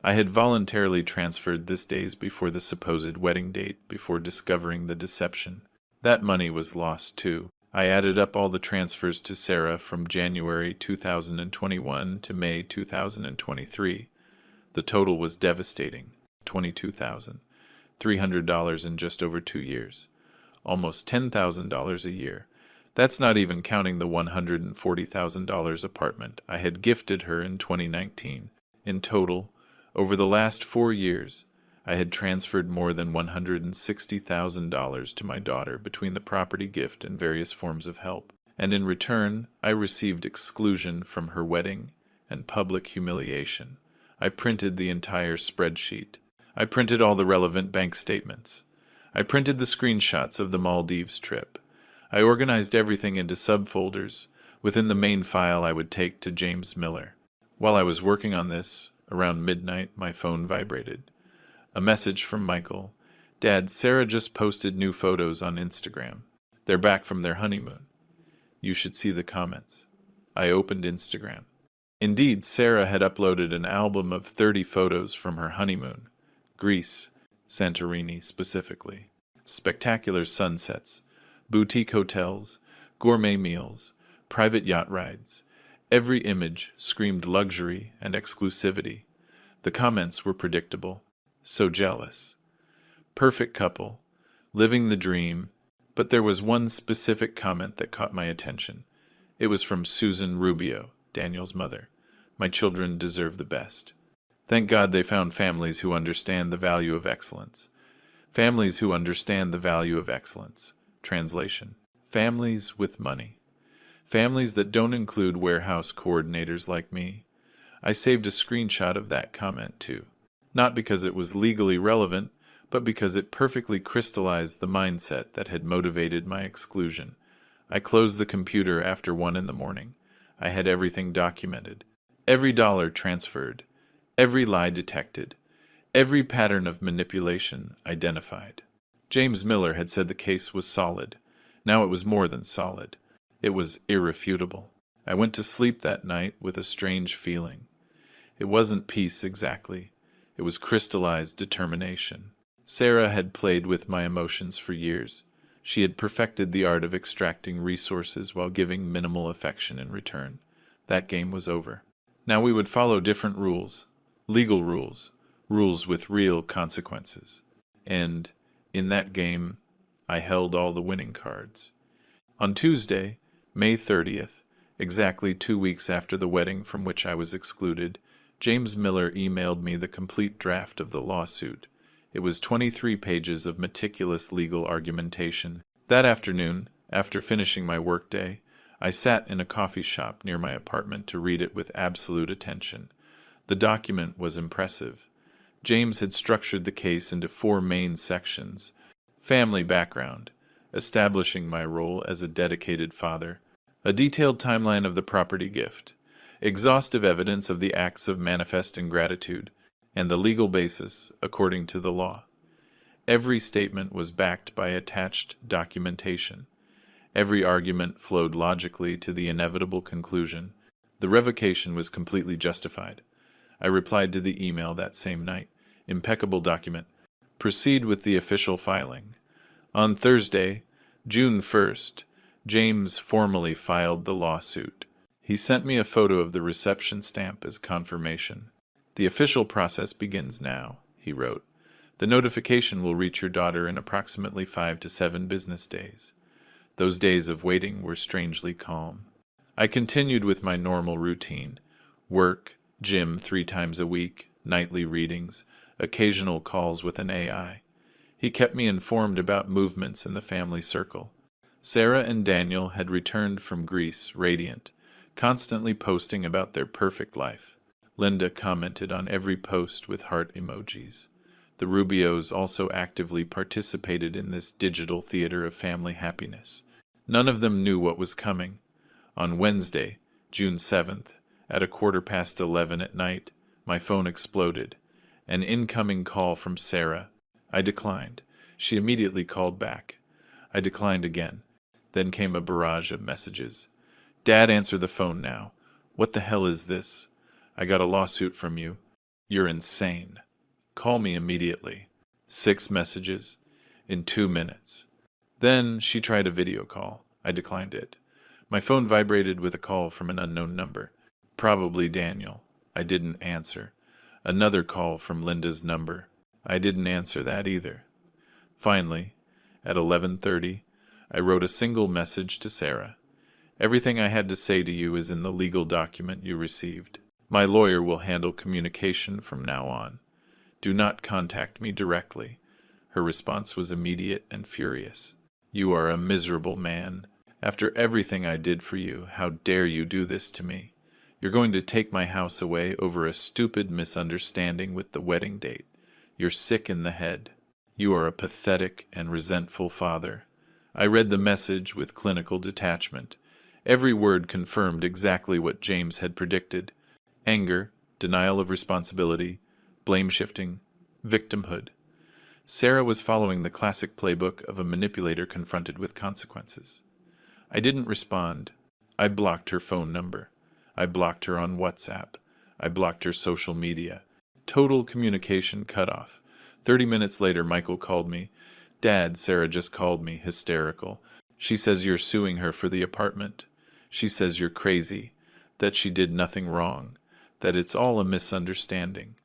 I had voluntarily transferred this days before the supposed wedding date before discovering the deception. That money was lost too. I added up all the transfers to Sarah from January 2021 to May 2023. The total was devastating, $22,300 in just over 2 years. Almost $10,000 a year. That's not even counting the $140,000 apartment I had gifted her in 2019. In total, over the last 4 years, I had transferred more than $160,000 to my daughter between the property gift and various forms of help, and in return I received exclusion from her wedding and public humiliation. I printed the entire spreadsheet. I printed all the relevant bank statements. I printed the screenshots of the Maldives trip. I organized everything into subfolders. Within the main file I would take to James Miller. While I was working on this, around midnight my phone vibrated. A message from Michael. Dad, Sarah just posted new photos on Instagram. They're back from their honeymoon. You should see the comments. I opened Instagram. Indeed, Sarah had uploaded an album of 30 photos from her honeymoon. Greece, Santorini specifically. Spectacular sunsets, boutique hotels, gourmet meals, private yacht rides. Every image screamed luxury and exclusivity. The comments were predictable. So jealous. Perfect couple. Living the dream. But there was one specific comment that caught my attention. It was from Susan Rubio, Daniel's mother. My children deserve the best. Thank God they found families who understand the value of excellence. Families who understand the value of excellence. Translation: families with money. Families that don't include warehouse coordinators like me. I saved a screenshot of that comment too. Not because it was legally relevant, but because it perfectly crystallized the mindset that had motivated my exclusion. I closed the computer after 1 in the morning. I had everything documented. Every dollar transferred. Every lie detected. Every pattern of manipulation identified. James Miller had said the case was solid. Now it was more than solid. It was irrefutable. I went to sleep that night with a strange feeling. It wasn't peace exactly. It was crystallized determination. Sarah had played with my emotions for years. She had perfected the art of extracting resources while giving minimal affection in return. That game was over. Now we would follow different rules. Legal rules. Rules with real consequences. And, in that game, I held all the winning cards. On Tuesday, May 30th, exactly 2 weeks after the wedding from which I was excluded, James Miller emailed me the complete draft of the lawsuit. It was 23 pages of meticulous legal argumentation. That afternoon, after finishing my workday, I sat in a coffee shop near my apartment to read it with absolute attention. The document was impressive. James had structured the case into 4 main sections: family background, establishing my role as a dedicated father, a detailed timeline of the property gift, exhaustive evidence of the acts of manifest ingratitude, and the legal basis according to the law. Every statement was backed by attached documentation. Every argument flowed logically to the inevitable conclusion. The revocation was completely justified. I replied to the email that same night. Impeccable document. Proceed with the official filing. On Thursday, June 1st, James formally filed the lawsuit. He sent me a photo of the reception stamp as confirmation. The official process begins now, he wrote. The notification will reach your daughter in approximately 5 to 7 business days. Those days of waiting were strangely calm. I continued with my normal routine: work, gym 3 times a week, nightly readings, occasional calls with an AI. He kept me informed about movements in the family circle. Sarah and Daniel had returned from Greece radiant, constantly posting about their perfect life. Linda commented on every post with heart emojis. The Rubios also actively participated in this digital theater of family happiness. None of them knew what was coming. On Wednesday, June 7th, at 11:15 at night, my phone exploded. An incoming call from Sarah. I declined. She immediately called back. I declined again. Then came a barrage of messages. Dad, answer the phone now. What the hell is this? I got a lawsuit from you. You're insane. Call me immediately. 6 messages in 2 minutes. Then she tried a video call. I declined it. My phone vibrated with a call from an unknown number. Probably Daniel. I didn't answer. Another call from Linda's number. I didn't answer that either. Finally, at 11:30, I wrote a single message to Sarah. Everything I had to say to you is in the legal document you received. My lawyer will handle communication from now on. Do not contact me directly. Her response was immediate and furious. You are a miserable man. After everything I did for you, how dare you do this to me? You're going to take my house away over a stupid misunderstanding with the wedding date. You're sick in the head. You are a pathetic and resentful father. I read the message with clinical detachment. Every word confirmed exactly what James had predicted. Anger, denial of responsibility, blame-shifting, victimhood. Sarah was following the classic playbook of a manipulator confronted with consequences. I didn't respond. I blocked her phone number. I blocked her on WhatsApp. I blocked her social media. Total communication cut off. 30 minutes later, Michael called me. Dad, Sarah just called me, hysterical. She says you're suing her for the apartment. She says you're crazy, that she did nothing wrong, that it's all a misunderstanding.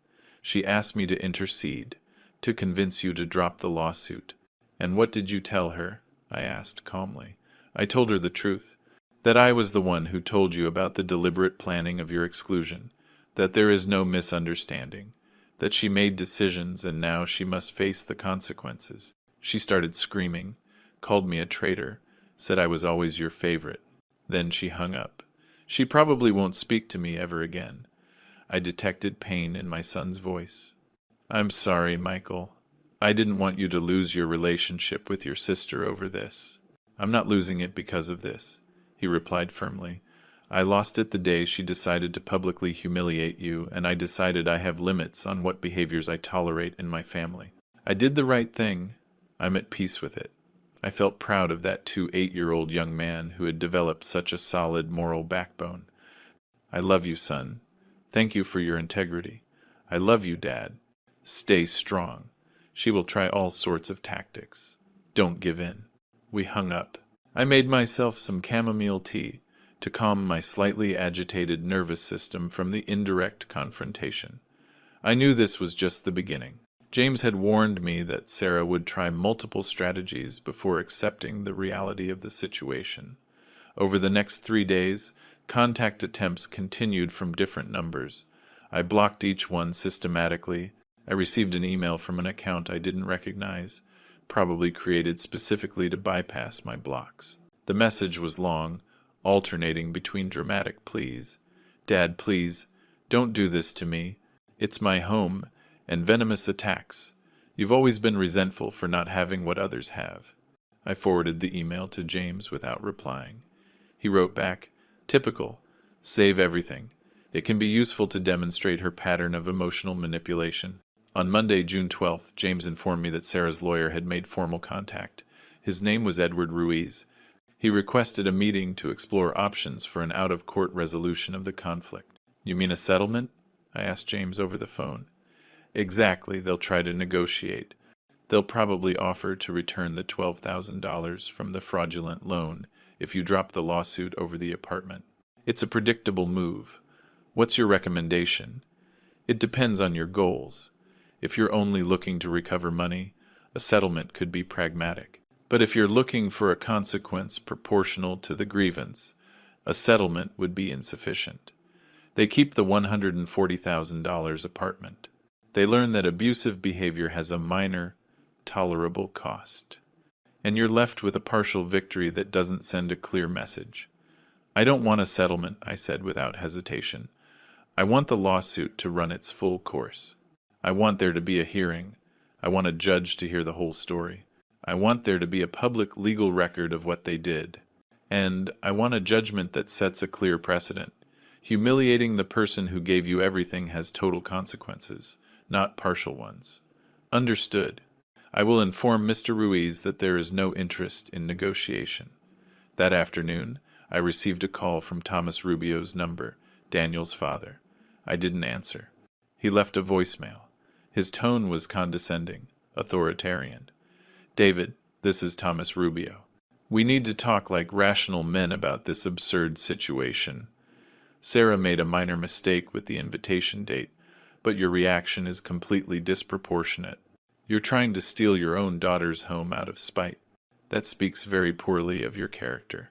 She asked me to intercede, to convince you to drop the lawsuit. And what did you tell her? I asked calmly. I told her the truth, that I was the one who told you about the deliberate planning of your exclusion, that there is no misunderstanding, that she made decisions and now she must face the consequences. She started screaming, called me a traitor, said I was always your favorite. Then she hung up. She probably won't speak to me ever again. I detected pain in my son's voice. I'm sorry, Michael. I didn't want you to lose your relationship with your sister over this. I'm not losing it because of this, he replied firmly. I lost it the day she decided to publicly humiliate you, and I decided I have limits on what behaviors I tolerate in my family. I did the right thing. I'm at peace with it. I felt proud of that 8-year-old young man who had developed such a solid moral backbone. I love you, son. Thank you for your integrity. I love you, Dad. Stay strong. She will try all sorts of tactics. Don't give in. We hung up. I made myself some chamomile tea to calm my slightly agitated nervous system from the indirect confrontation. I knew this was just the beginning. James had warned me that Sarah would try multiple strategies before accepting the reality of the situation. Over the next 3 days, contact attempts continued from different numbers. I blocked each one systematically. I received an email from an account I didn't recognize, probably created specifically to bypass my blocks. The message was long, alternating between dramatic pleas. Dad, please, don't do this to me. It's my home, and venomous attacks. You've always been resentful for not having what others have. I forwarded the email to James without replying. He wrote back, typical. Save everything. It can be useful to demonstrate her pattern of emotional manipulation. On Monday, June 12th, James informed me that Sarah's lawyer had made formal contact. His name was Edward Ruiz. He requested a meeting to explore options for an out-of-court resolution of the conflict. You mean a settlement? I asked James over the phone. Exactly, they'll try to negotiate. They'll probably offer to return the $12,000 from the fraudulent loan if you drop the lawsuit over the apartment. It's a predictable move. What's your recommendation? It depends on your goals. If you're only looking to recover money, a settlement could be pragmatic. But if you're looking for a consequence proportional to the grievance, a settlement would be insufficient. They keep the $140,000 apartment. They learn that abusive behavior has a minor, tolerable cost. And you're left with a partial victory that doesn't send a clear message. I don't want a settlement, I said without hesitation. I want the lawsuit to run its full course. I want there to be a hearing. I want a judge to hear the whole story. I want there to be a public legal record of what they did. And I want a judgment that sets a clear precedent. Humiliating the person who gave you everything has total consequences, not partial ones. Understood. I will inform Mr. Ruiz that there is no interest in negotiation. That afternoon, I received a call from Thomas Rubio's number, Daniel's father. I didn't answer. He left a voicemail. His tone was condescending, authoritarian. David, this is Thomas Rubio. We need to talk like rational men about this absurd situation. Sarah made a minor mistake with the invitation date, but your reaction is completely disproportionate. You're trying to steal your own daughter's home out of spite. That speaks very poorly of your character.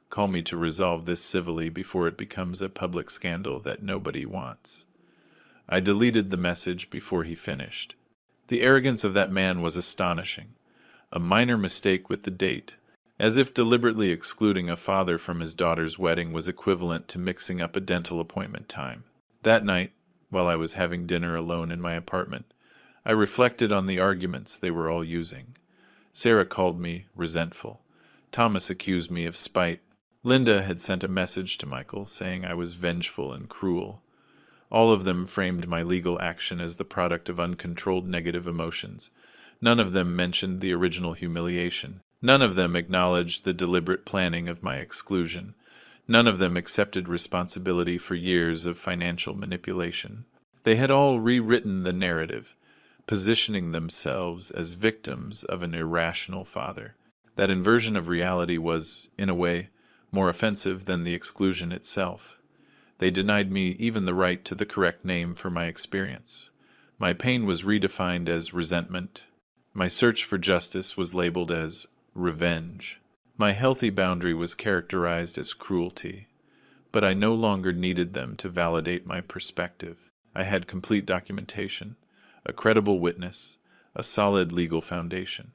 Call me to resolve this civilly before it becomes a public scandal that nobody wants. I deleted the message before he finished. The arrogance of that man was astonishing. A minor mistake with the date, as if deliberately excluding a father from his daughter's wedding was equivalent to mixing up a dental appointment time. That night, while I was having dinner alone in my apartment, I reflected on the arguments they were all using. Sarah called me resentful. Thomas accused me of spite. Linda had sent a message to Michael saying I was vengeful and cruel. All of them framed my legal action as the product of uncontrolled negative emotions. None of them mentioned the original humiliation. None of them acknowledged the deliberate planning of my exclusion. None of them accepted responsibility for years of financial manipulation. They had all rewritten the narrative, positioning themselves as victims of an irrational father. That inversion of reality was, in a way, more offensive than the exclusion itself. They denied me even the right to the correct name for my experience. My pain was redefined as resentment. My search for justice was labeled as revenge. My healthy boundary was characterized as cruelty. but I no longer needed them to validate my perspective. I had complete documentation, a credible witness, a solid legal foundation.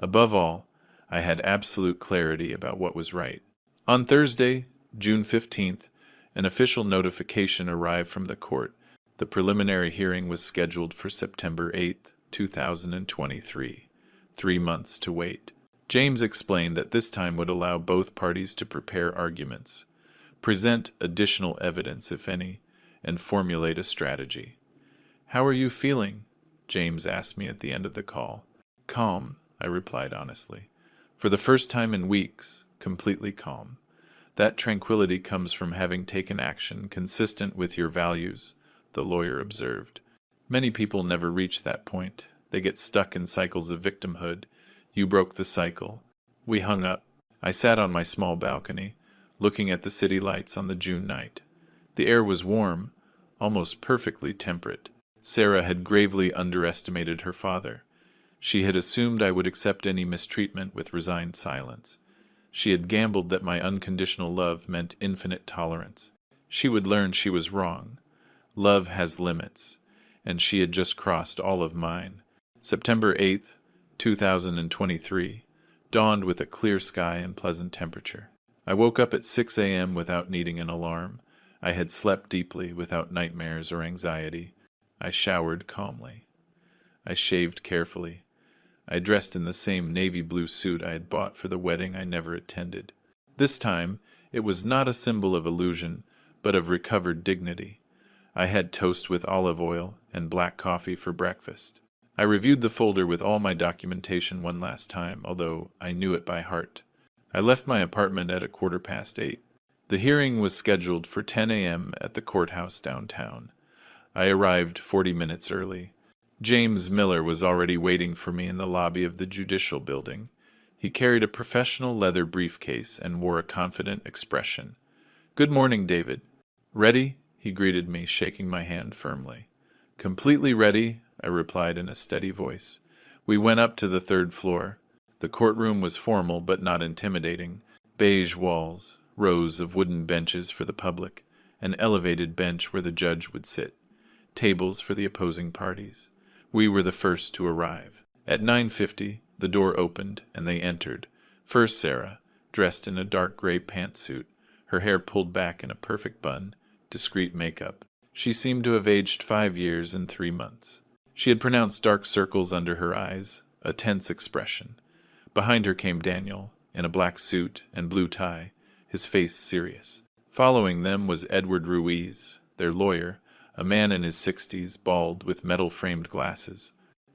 Above all, I had absolute clarity about what was right. On Thursday, June 15th, an official notification arrived from the court. The preliminary hearing was scheduled for September 8th, 2023. 3 months to wait. James explained that this time would allow both parties to prepare arguments, present additional evidence, if any, and formulate a strategy. "How are you feeling?" James asked me at the end of the call. "Calm," I replied honestly. "For the first time in weeks, completely calm. That tranquility comes from having taken action consistent with your values," the lawyer observed. "Many people never reach that point. They get stuck in cycles of victimhood. You broke the cycle." We hung up. I sat on my small balcony, looking at the city lights on the June night. The air was warm, almost perfectly temperate. Sarah had gravely underestimated her father. She had assumed I would accept any mistreatment with resigned silence. She had gambled that my unconditional love meant infinite tolerance. She would learn she was wrong. Love has limits, and she had just crossed all of mine. September 8th, 2023, dawned with a clear sky and pleasant temperature. I woke up at 6 a.m. without needing an alarm. I had slept deeply without nightmares or anxiety. I showered calmly. I shaved carefully. I dressed in the same navy blue suit I had bought for the wedding I never attended. This time, it was not a symbol of illusion, but of recovered dignity. I had toast with olive oil and black coffee for breakfast. I reviewed the folder with all my documentation one last time, although I knew it by heart. I left my apartment at 8:15. The hearing was scheduled for 10 a.m. at the courthouse downtown. I arrived 40 minutes early. James Miller was already waiting for me in the lobby of the judicial building. He carried a professional leather briefcase and wore a confident expression. "Good morning, David." "Ready?" he greeted me, shaking my hand firmly. "Completely ready," I replied in a steady voice. We went up to the third floor. The courtroom was formal but not intimidating. Beige walls, rows of wooden benches for the public, an elevated bench where the judge would sit, tables for the opposing parties. We were the first to arrive. At 9:50, the door opened and they entered. First Sarah, dressed in a dark gray pantsuit, her hair pulled back in a perfect bun, discreet makeup. She seemed to have aged 5 years and 3 months. She had pronounced dark circles under her eyes, a tense expression. Behind her came Daniel, in a black suit and blue tie, his face serious. Following them was Edward Ruiz, their lawyer, a man in his 60s, bald, with metal-framed glasses.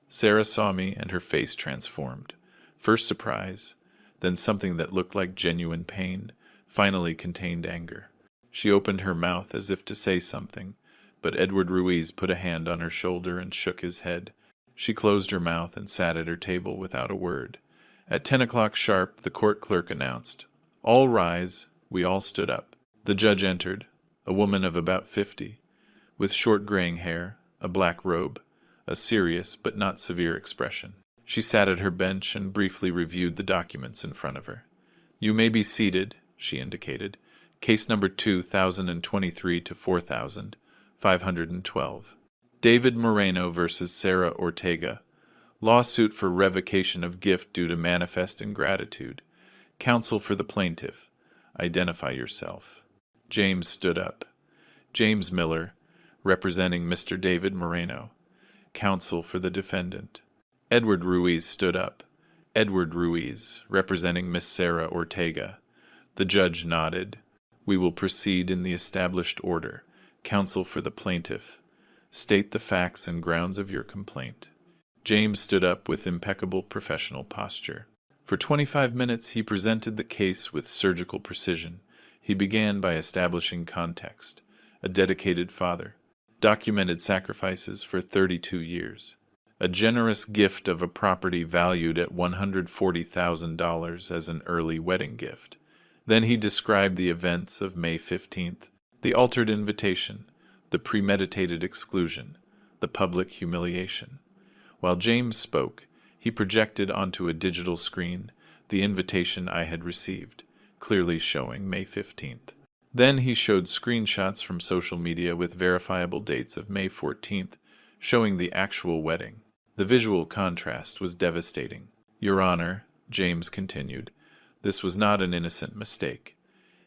Sarah saw me and her face transformed. First surprise, then something that looked like genuine pain, finally contained anger. She opened her mouth as if to say something, but Edward Ruiz put a hand on her shoulder and shook his head. She closed her mouth and sat at her table without a word. At 10 o'clock sharp, the court clerk announced, "All rise." We all stood up. The judge entered, a woman of about 50, with short graying hair, a black robe, a serious but not severe expression. She sat at her bench and briefly reviewed the documents in front of her. "You may be seated," she indicated. "Case number 2023 to 4512. David Moreno versus Sarah Ortega. Lawsuit for revocation of gift due to manifest ingratitude. Counsel for the plaintiff. Identify yourself." James stood up. James Miller, representing Mr. David Moreno. Counsel for the defendant. Edward Ruiz stood up. Edward Ruiz, representing Miss Sarah Ortega. The judge nodded. "We will proceed in the established order. Counsel for the plaintiff. State the facts and grounds of your complaint." James stood up with impeccable professional posture. For 25 minutes he presented the case with surgical precision. He began by establishing context. A dedicated father. Documented sacrifices for 32 years. A generous gift of a property valued at $140,000 as an early wedding gift. Then he described the events of May 15th, the altered invitation, the premeditated exclusion, the public humiliation. While James spoke, he projected onto a digital screen the invitation I had received, clearly showing May 15th. Then he showed screenshots from social media with verifiable dates of May 14th, showing the actual wedding. The visual contrast was devastating. Your Honor, James continued, this was not an innocent mistake.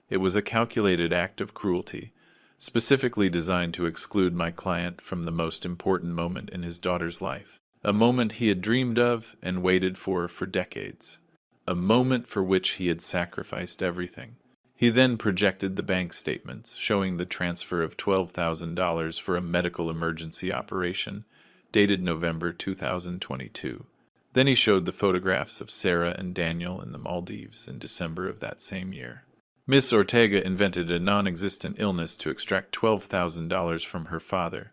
It was a calculated act of cruelty, specifically designed to exclude my client from the most important moment in his daughter's life. A moment he had dreamed of and waited for decades. A moment for which he had sacrificed everything. He then projected the bank statements, showing the transfer of $12,000 for a medical emergency operation, dated November 2022. Then he showed the photographs of Sarah and Daniel in the Maldives in December of that same year. Miss Ortega invented a non-existent illness to extract $12,000 from her father,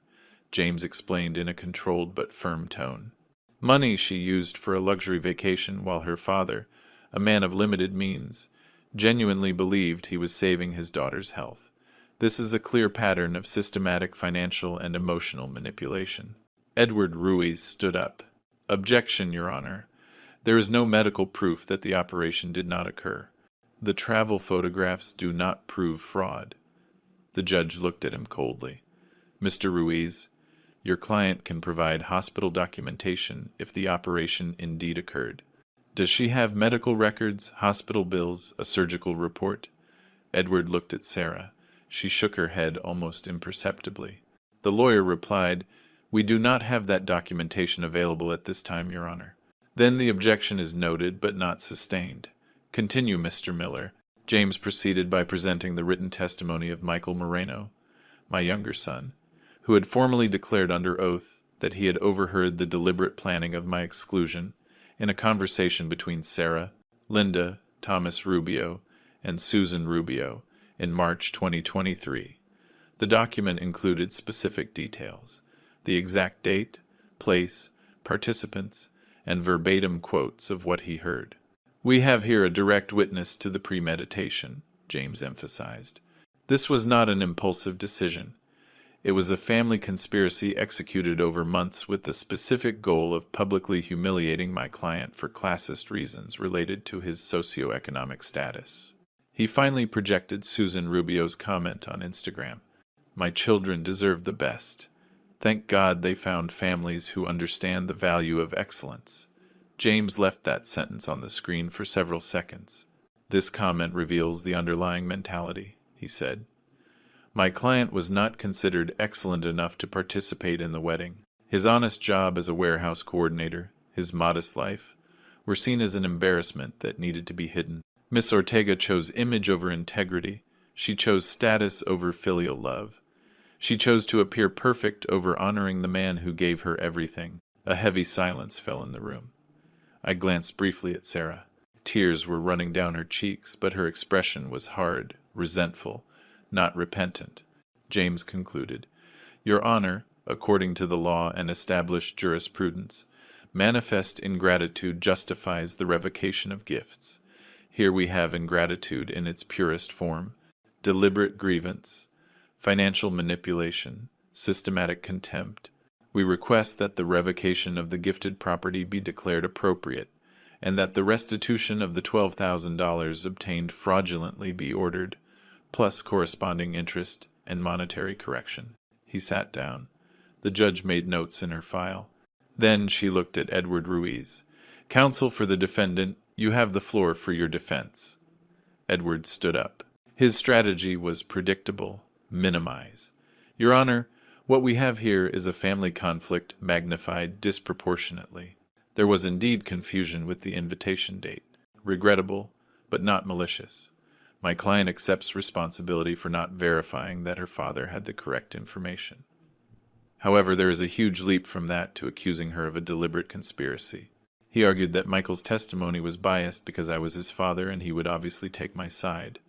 James explained in a controlled but firm tone. Money she used for a luxury vacation while her father, a man of limited means, genuinely believed he was saving his daughter's health. This is a clear pattern of systematic financial and emotional manipulation. Edward Ruiz stood up. Objection, Your Honor. There is no medical proof that the operation did not occur. The travel photographs do not prove fraud. The judge looked at him coldly. Mr. Ruiz, your client can provide hospital documentation if the operation indeed occurred. Does she have medical records, hospital bills, a surgical report? Edward looked at Sarah. She shook her head almost imperceptibly. The lawyer replied, We do not have that documentation available at this time, Your Honor. Then the objection is noted but not sustained. Continue, Mr. Miller. James proceeded by presenting the written testimony of Michael Moreno, my younger son, who had formally declared under oath that he had overheard the deliberate planning of my exclusion in a conversation between Sarah, Linda, Thomas Rubio, and Susan Rubio in March 2023. The document included specific details, the exact date, place, participants, and verbatim quotes of what he heard. We have here a direct witness to the premeditation, James emphasized. This was not an impulsive decision. It was a family conspiracy executed over months with the specific goal of publicly humiliating my client for classist reasons related to his socioeconomic status. He finally projected Susan Rubio's comment on Instagram. My children deserve the best. Thank God they found families who understand the value of excellence. James left that sentence on the screen for several seconds. This comment reveals the underlying mentality, he said. My client was not considered excellent enough to participate in the wedding. His honest job as a warehouse coordinator, his modest life, were seen as an embarrassment that needed to be hidden. Miss Ortega chose image over integrity. She chose status over filial love. She chose to appear perfect over honoring the man who gave her everything. A heavy silence fell in the room. I glanced briefly at Sarah. Tears were running down her cheeks, but her expression was hard, resentful, not repentant. James concluded, Your Honor, according to the law and established jurisprudence, manifest ingratitude justifies the revocation of gifts. Here we have ingratitude in its purest form, deliberate grievance, financial manipulation, systematic contempt. We request that the revocation of the gifted property be declared appropriate, and that the restitution of the $12,000 obtained fraudulently be ordered, plus corresponding interest and monetary correction. He sat down. The judge made notes in her file. Then she looked at Edward Ruiz. Counsel for the defendant, you have the floor for your defense. Edward stood up. His strategy was predictable. Minimize. Your Honor, what we have here is a family conflict magnified disproportionately. There was indeed confusion with the invitation date. Regrettable, but not malicious. My client accepts responsibility for not verifying that her father had the correct information. However, there is a huge leap from that to accusing her of a deliberate conspiracy. He argued that Michael's testimony was biased because I was his father and he would obviously take my side.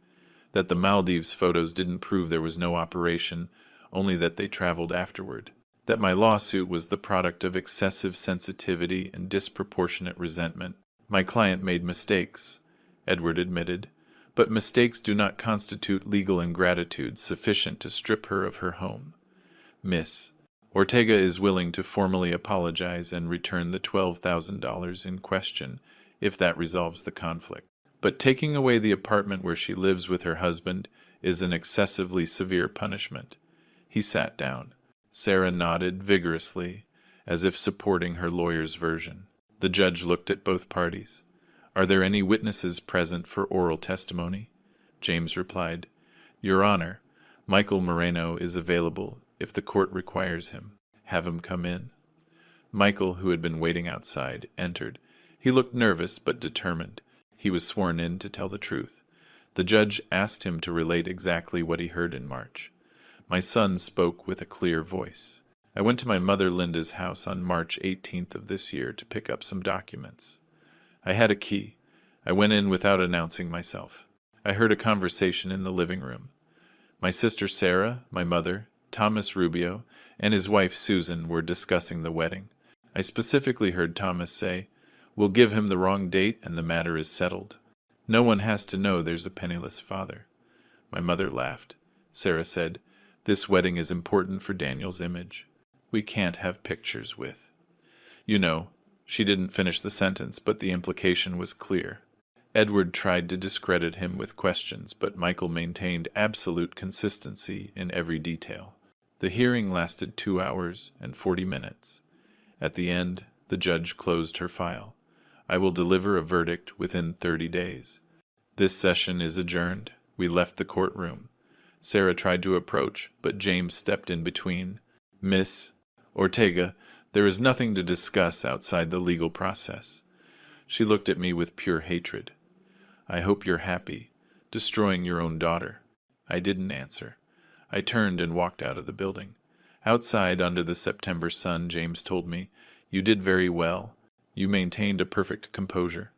That the Maldives photos didn't prove there was no operation, only that they traveled afterward. That my lawsuit was the product of excessive sensitivity and disproportionate resentment. My client made mistakes, Edward admitted, but mistakes do not constitute legal ingratitude sufficient to strip her of her home. Miss Ortega is willing to formally apologize and return the $12,000 in question if that resolves the conflict. But taking away the apartment where she lives with her husband is an excessively severe punishment. He sat down. Sarah nodded vigorously, as if supporting her lawyer's version. The judge looked at both parties. Are there any witnesses present for oral testimony? James replied, Your Honor, Michael Moreno is available if the court requires him. Have him come in. Michael, who had been waiting outside, entered. He looked nervous but determined. He was sworn in to tell the truth. The judge asked him to relate exactly what he heard in March. My son spoke with a clear voice. I went to my mother Linda's house on March 18th of this year to pick up some documents. I had a key. I went in without announcing myself. I heard a conversation in the living room. My sister Sarah, my mother, Thomas Rubio, and his wife Susan were discussing the wedding. I specifically heard Thomas say, We'll give him the wrong date and the matter is settled. No one has to know there's a penniless father. My mother laughed. Sarah said, This wedding is important for Daniel's image. We can't have pictures with. You know, she didn't finish the sentence, but the implication was clear. Edward tried to discredit him with questions, but Michael maintained absolute consistency in every detail. The hearing lasted 2 hours and 40 minutes. At the end, the judge closed her file. I will deliver a verdict within 30 days. This session is adjourned. We left the courtroom. Sarah tried to approach, but James stepped in between. Miss Ortega, there is nothing to discuss outside the legal process. She looked at me with pure hatred. I hope you're happy, destroying your own daughter. I didn't answer. I turned and walked out of the building. Outside, under the September sun, James told me, You did very well. You maintained a perfect composure.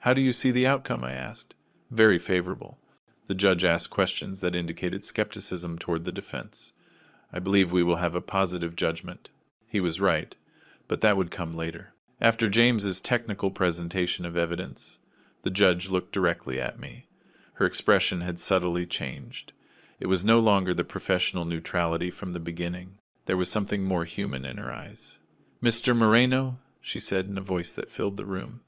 How do you see the outcome? I asked. Very favorable. The judge asked questions that indicated skepticism toward the defense. I believe we will have a positive judgment. He was right, but that would come later. After James's technical presentation of evidence, the judge looked directly at me. Her expression had subtly changed. It was no longer the professional neutrality from the beginning. There was something more human in her eyes. Mr. Moreno, she said in a voice that filled the room,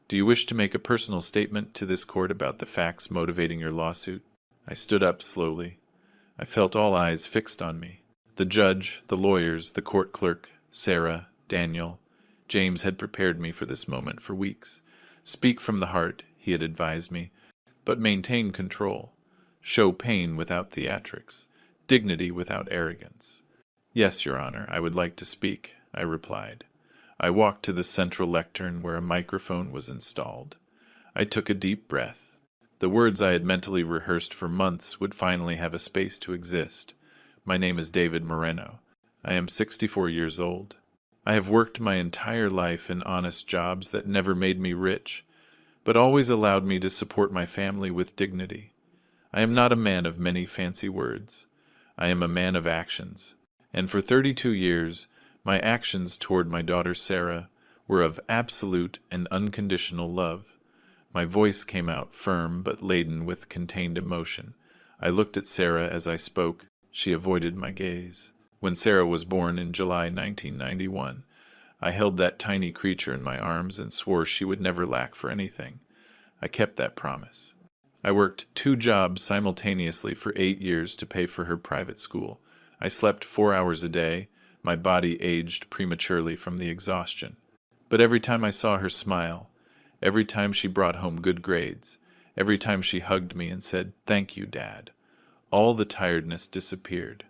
do you wish to make a personal statement to this court about the facts motivating your lawsuit? I stood up slowly. I felt all eyes fixed on me. The judge, the lawyers, the court clerk, Sarah, Daniel. James had prepared me for this moment for weeks. Speak from the heart, he had advised me, but maintain control. Show pain without theatrics, dignity without arrogance. Yes, Your Honor, I would like to speak, I replied. I walked to the central lectern where a microphone was installed. I took a deep breath. The words I had mentally rehearsed for months would finally have a space to exist. My name is David Moreno. I am 64 years old. I have worked my entire life in honest jobs that never made me rich, but always allowed me to support my family with dignity. I am not a man of many fancy words. I am a man of actions, and for 32 years, my actions toward my daughter Sarah were of absolute and unconditional love. My voice came out firm but laden with contained emotion. I looked at Sarah as I spoke. She avoided my gaze. When Sarah was born in July 1991, I held that tiny creature in my arms and swore she would never lack for anything. I kept that promise. I worked 2 jobs simultaneously for 8 years to pay for her private school. I slept 4 hours a day. My body aged prematurely from the exhaustion. But every time I saw her smile, every time she brought home good grades, every time she hugged me and said, "Thank you, Dad," all the tiredness disappeared.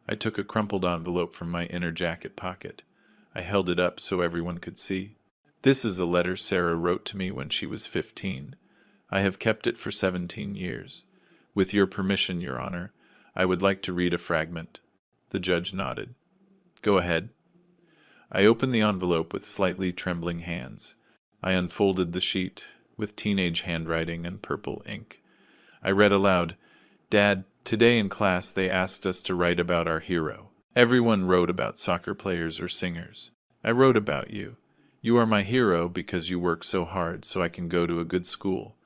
I took a crumpled envelope from my inner jacket pocket. I held it up so everyone could see. This is a letter Sarah wrote to me when she was 15. I have kept it for 17 years. With your permission, Your Honor, I would like to read a fragment. The judge nodded. Go ahead. I opened the envelope with slightly trembling hands. I unfolded the sheet with teenage handwriting and purple ink. I read aloud, Dad, today in class they asked us to write about our hero. Everyone wrote about soccer players or singers. I wrote about you. You are my hero because you work so hard so I can go to a good school,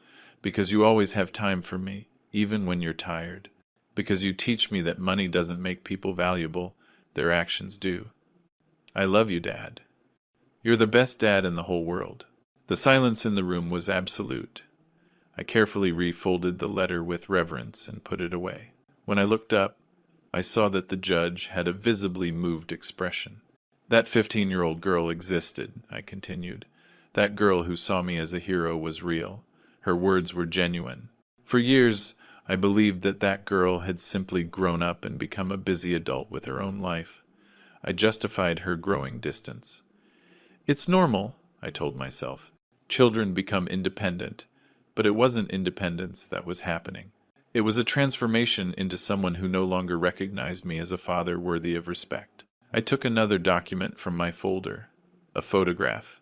because you always have time for me, even when you're tired, because you teach me that money doesn't make people valuable, their actions do. I love you, Dad. You're the best dad in the whole world. The silence in the room was absolute. I carefully refolded the letter with reverence and put it away. When I looked up, I saw that the judge had a visibly moved expression. That 15-year-old girl existed, I continued. That girl who saw me as a hero was real. Her words were genuine. For years, I believed that that girl had simply grown up and become a busy adult with her own life. I justified her growing distance. It's normal, I told myself. Children become independent, but it wasn't independence that was happening. It was a transformation into someone who no longer recognized me as a father worthy of respect. I took another document from my folder, a photograph.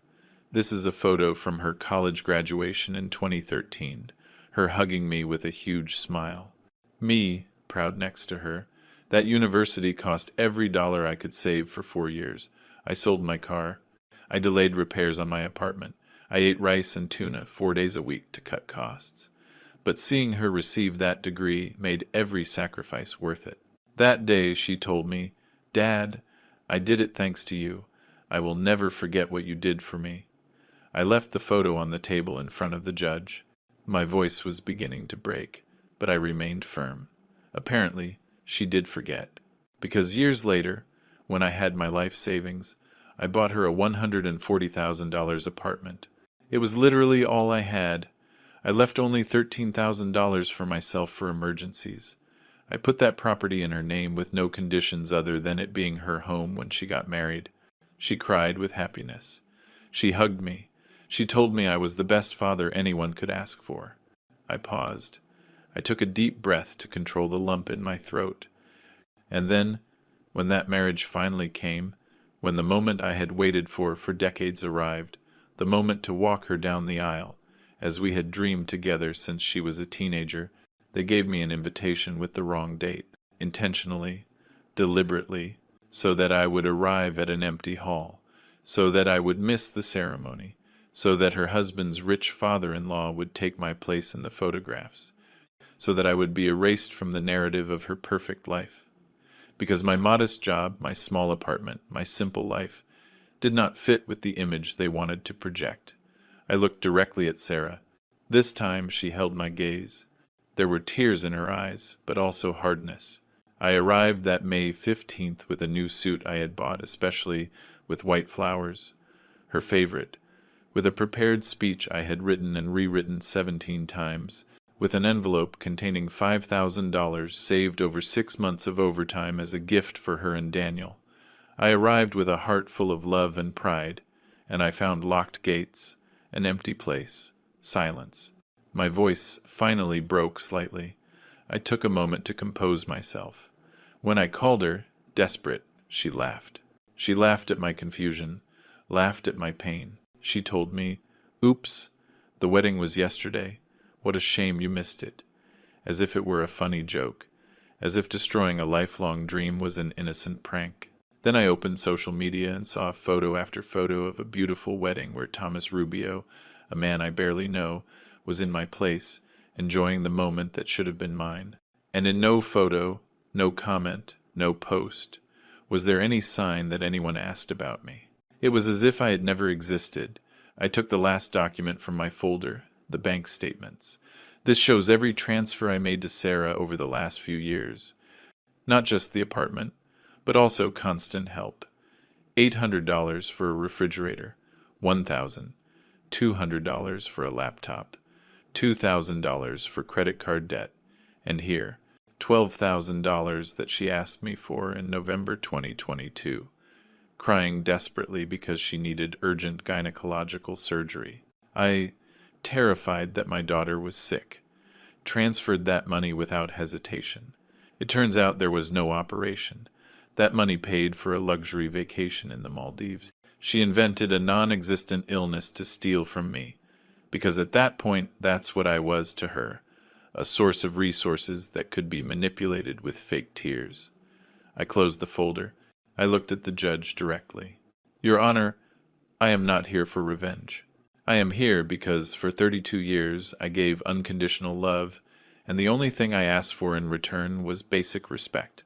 This is a photo from her college graduation in 2013, her hugging me with a huge smile. Me, proud next to her. That university cost every dollar I could save for 4 years. I sold my car. I delayed repairs on my apartment. I ate rice and tuna 4 days a week to cut costs. But seeing her receive that degree made every sacrifice worth it. That day she told me, "Dad, I did it thanks to you. I will never forget what you did for me." I left the photo on the table in front of the judge. My voice was beginning to break, but I remained firm. Apparently, she did forget, because years later, when I had my life savings, I bought her a $140,000 apartment. It was literally all I had. I left only $13,000 for myself for emergencies. I put that property in her name with no conditions other than it being her home when she got married. She cried with happiness. She hugged me. She told me I was the best father anyone could ask for. I paused. I took a deep breath to control the lump in my throat. And then, when that marriage finally came, when the moment I had waited for decades arrived, the moment to walk her down the aisle, as we had dreamed together since she was a teenager, they gave me an invitation with the wrong date, intentionally, deliberately, so that I would arrive at an empty hall, so that I would miss the ceremony, so that her husband's rich father-in-law would take my place in the photographs, so that I would be erased from the narrative of her perfect life. Because my modest job, my small apartment, my simple life, did not fit with the image they wanted to project. I looked directly at Sarah. This time she held my gaze. There were tears in her eyes, but also hardness. I arrived that May 15th with a new suit I had bought, especially with white flowers, her favorite, with a prepared speech I had written and rewritten 17 times, with an envelope containing $5,000 saved over 6 months of overtime as a gift for her and Daniel. I arrived with a heart full of love and pride, and I found locked gates, an empty place, silence. My voice finally broke slightly. I took a moment to compose myself. When I called her, desperate, she laughed. She laughed at my confusion, laughed at my pain. She told me, "Oops, the wedding was yesterday. What a shame you missed it." As if it were a funny joke, as if destroying a lifelong dream was an innocent prank. Then I opened social media and saw photo after photo of a beautiful wedding where Thomas Rubio, a man I barely know, was in my place, enjoying the moment that should have been mine. And in no photo, no comment, no post, was there any sign that anyone asked about me. It was as if I had never existed. I took the last document from my folder, the bank statements. This shows every transfer I made to Sarah over the last few years. Not just the apartment, but also constant help. $800 for a refrigerator, $1,000, $200 for a laptop, $2,000 for credit card debt, and here, $12,000 that she asked me for in November 2022, crying desperately because she needed urgent gynecological surgery. I, terrified that my daughter was sick, transferred that money without hesitation. It turns out there was no operation. That money paid for a luxury vacation in the Maldives. She invented a non-existent illness to steal from me, because at that point that's what I was to her, a source of resources that could be manipulated with fake tears. I closed the folder. I looked at the judge directly. "Your Honor, I am not here for revenge. I am here because for 32 years I gave unconditional love, and the only thing I asked for in return was basic respect.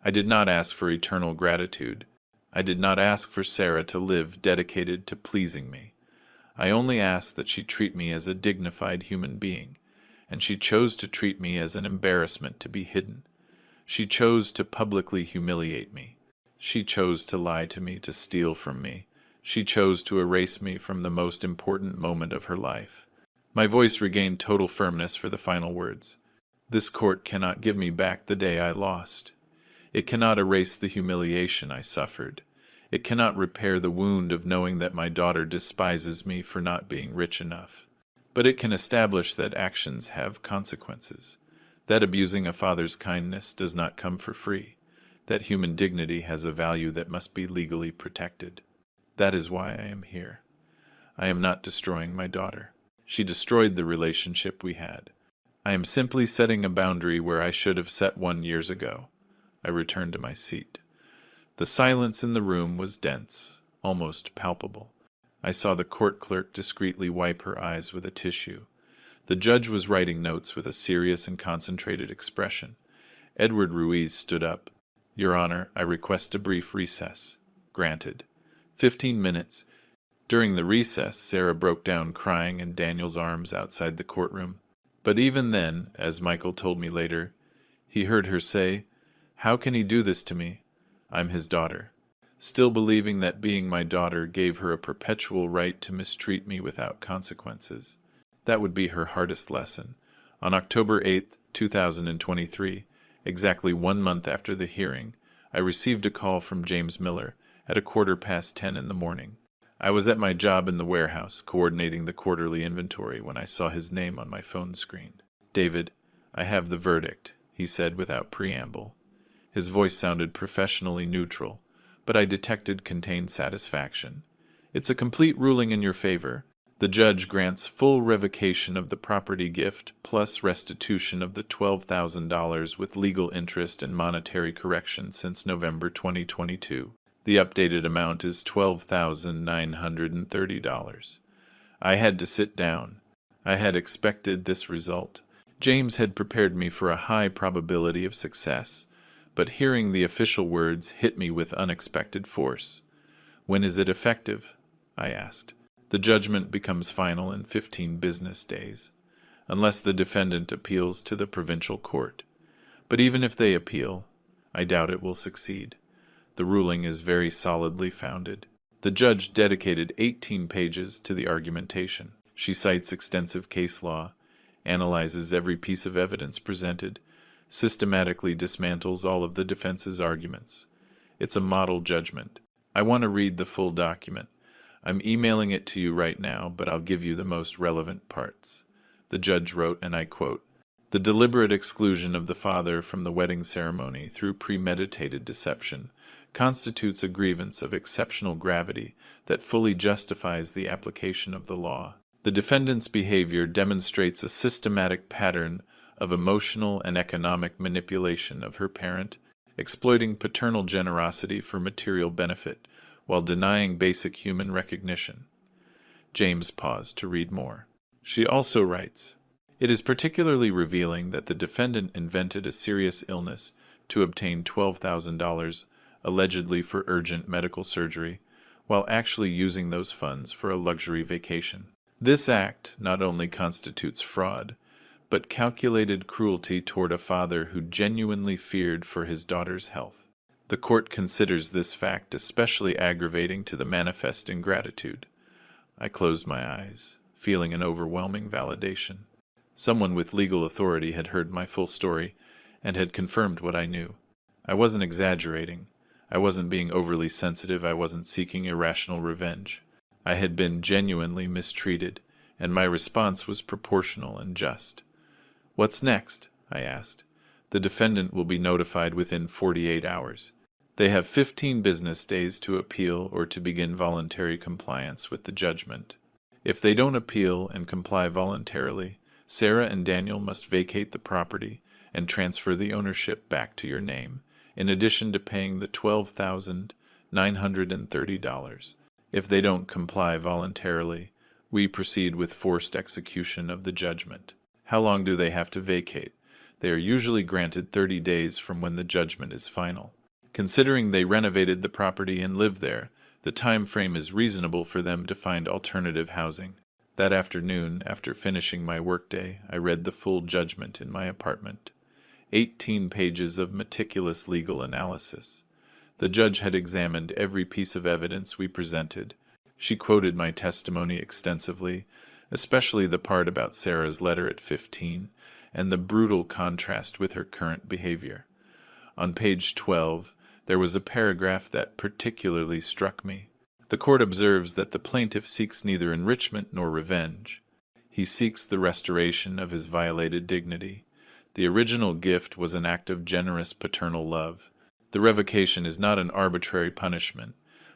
I did not ask for eternal gratitude. I did not ask for Sarah to live dedicated to pleasing me. I only asked that she treat me as a dignified human being, and she chose to treat me as an embarrassment to be hidden. She chose to publicly humiliate me. She chose to lie to me, to steal from me. She chose to erase me from the most important moment of her life. My voice regained total firmness for the final words. This court cannot give me back the day I lost. It cannot erase the humiliation I suffered. It cannot repair the wound of knowing that my daughter despises me for not being rich enough. But it can establish that actions have consequences, that abusing a father's kindness does not come for free, that human dignity has a value that must be legally protected. That is why I am here. I am not destroying my daughter. She destroyed the relationship we had. I am simply setting a boundary where I should have set one years ago. I returned to my seat. The silence in the room was dense, almost palpable. I saw the court clerk discreetly wipe her eyes with a tissue. The judge was writing notes with a serious and concentrated expression. Edward Ruiz stood up. Your Honor, I request a brief recess. Granted. 15 minutes. During the recess, Sarah broke down crying in Daniel's arms outside the courtroom. But even then, as Michael told me later, he heard her say, "How can he do this to me? I'm his daughter," still believing that being my daughter gave her a perpetual right to mistreat me without consequences. That would be her hardest lesson. On October 8, 2023, exactly 1 month after the hearing, I received a call from James Miller at 10:15 in the morning. I was at my job in the warehouse, coordinating the quarterly inventory, when I saw his name on my phone screen. "David, I have the verdict," he said without preamble. His voice sounded professionally neutral, but I detected contained satisfaction. "It's a complete ruling in your favor. The judge grants full revocation of the property gift plus restitution of the $12,000 with legal interest and monetary correction since November 2022. The updated amount is $12,930. I had to sit down. I had expected this result. James had prepared me for a high probability of success, but hearing the official words hit me with unexpected force. "When is it effective?" I asked. "The judgment becomes final in 15 business days, unless the defendant appeals to the provincial court. But even if they appeal, I doubt it will succeed. The ruling is very solidly founded." The judge dedicated 18 pages to the argumentation. She cites extensive case law, analyzes every piece of evidence presented, systematically dismantles all of the defense's arguments. It's a model judgment. I want to read the full document. I'm emailing it to you right now, but I'll give you the most relevant parts. The judge wrote, and I quote, "The deliberate exclusion of the father from the wedding ceremony through premeditated deception constitutes a grievance of exceptional gravity that fully justifies the application of the law. The defendant's behavior demonstrates a systematic pattern of emotional and economic manipulation of her parent, exploiting paternal generosity for material benefit while denying basic human recognition." James paused to read more. She also writes, "It is particularly revealing that the defendant invented a serious illness to obtain $12,000 allegedly for urgent medical surgery, while actually using those funds for a luxury vacation. This act not only constitutes fraud, but calculated cruelty toward a father who genuinely feared for his daughter's health. The court considers this fact especially aggravating to the manifest ingratitude." I closed my eyes, feeling an overwhelming validation. Someone with legal authority had heard my full story and had confirmed what I knew. I wasn't exaggerating. I wasn't being overly sensitive. I wasn't seeking irrational revenge. I had been genuinely mistreated, and my response was proportional and just. "What's next?" I asked. "The defendant will be notified within 48 hours. They have 15 business days to appeal or to begin voluntary compliance with the judgment. If they don't appeal and comply voluntarily, Sarah and Daniel must vacate the property and transfer the ownership back to your name, in addition to paying the $12,930. If they don't comply voluntarily, we proceed with forced execution of the judgment." "How long do they have to vacate?" "They are usually granted 30 days from when the judgment is final. Considering they renovated the property and live there, the time frame is reasonable for them to find alternative housing." That afternoon, after finishing my workday, I read the full judgment in my apartment. 18 pages of meticulous legal analysis. The judge had examined every piece of evidence we presented. She quoted my testimony extensively, especially the part about Sarah's letter at 15 and the brutal contrast with her current behavior. On page 12, there was a paragraph that particularly struck me. The court observes that the plaintiff seeks neither enrichment nor revenge. He seeks the restoration of his violated dignity. The original gift was an act of generous paternal love. The revocation is not an arbitrary punishment,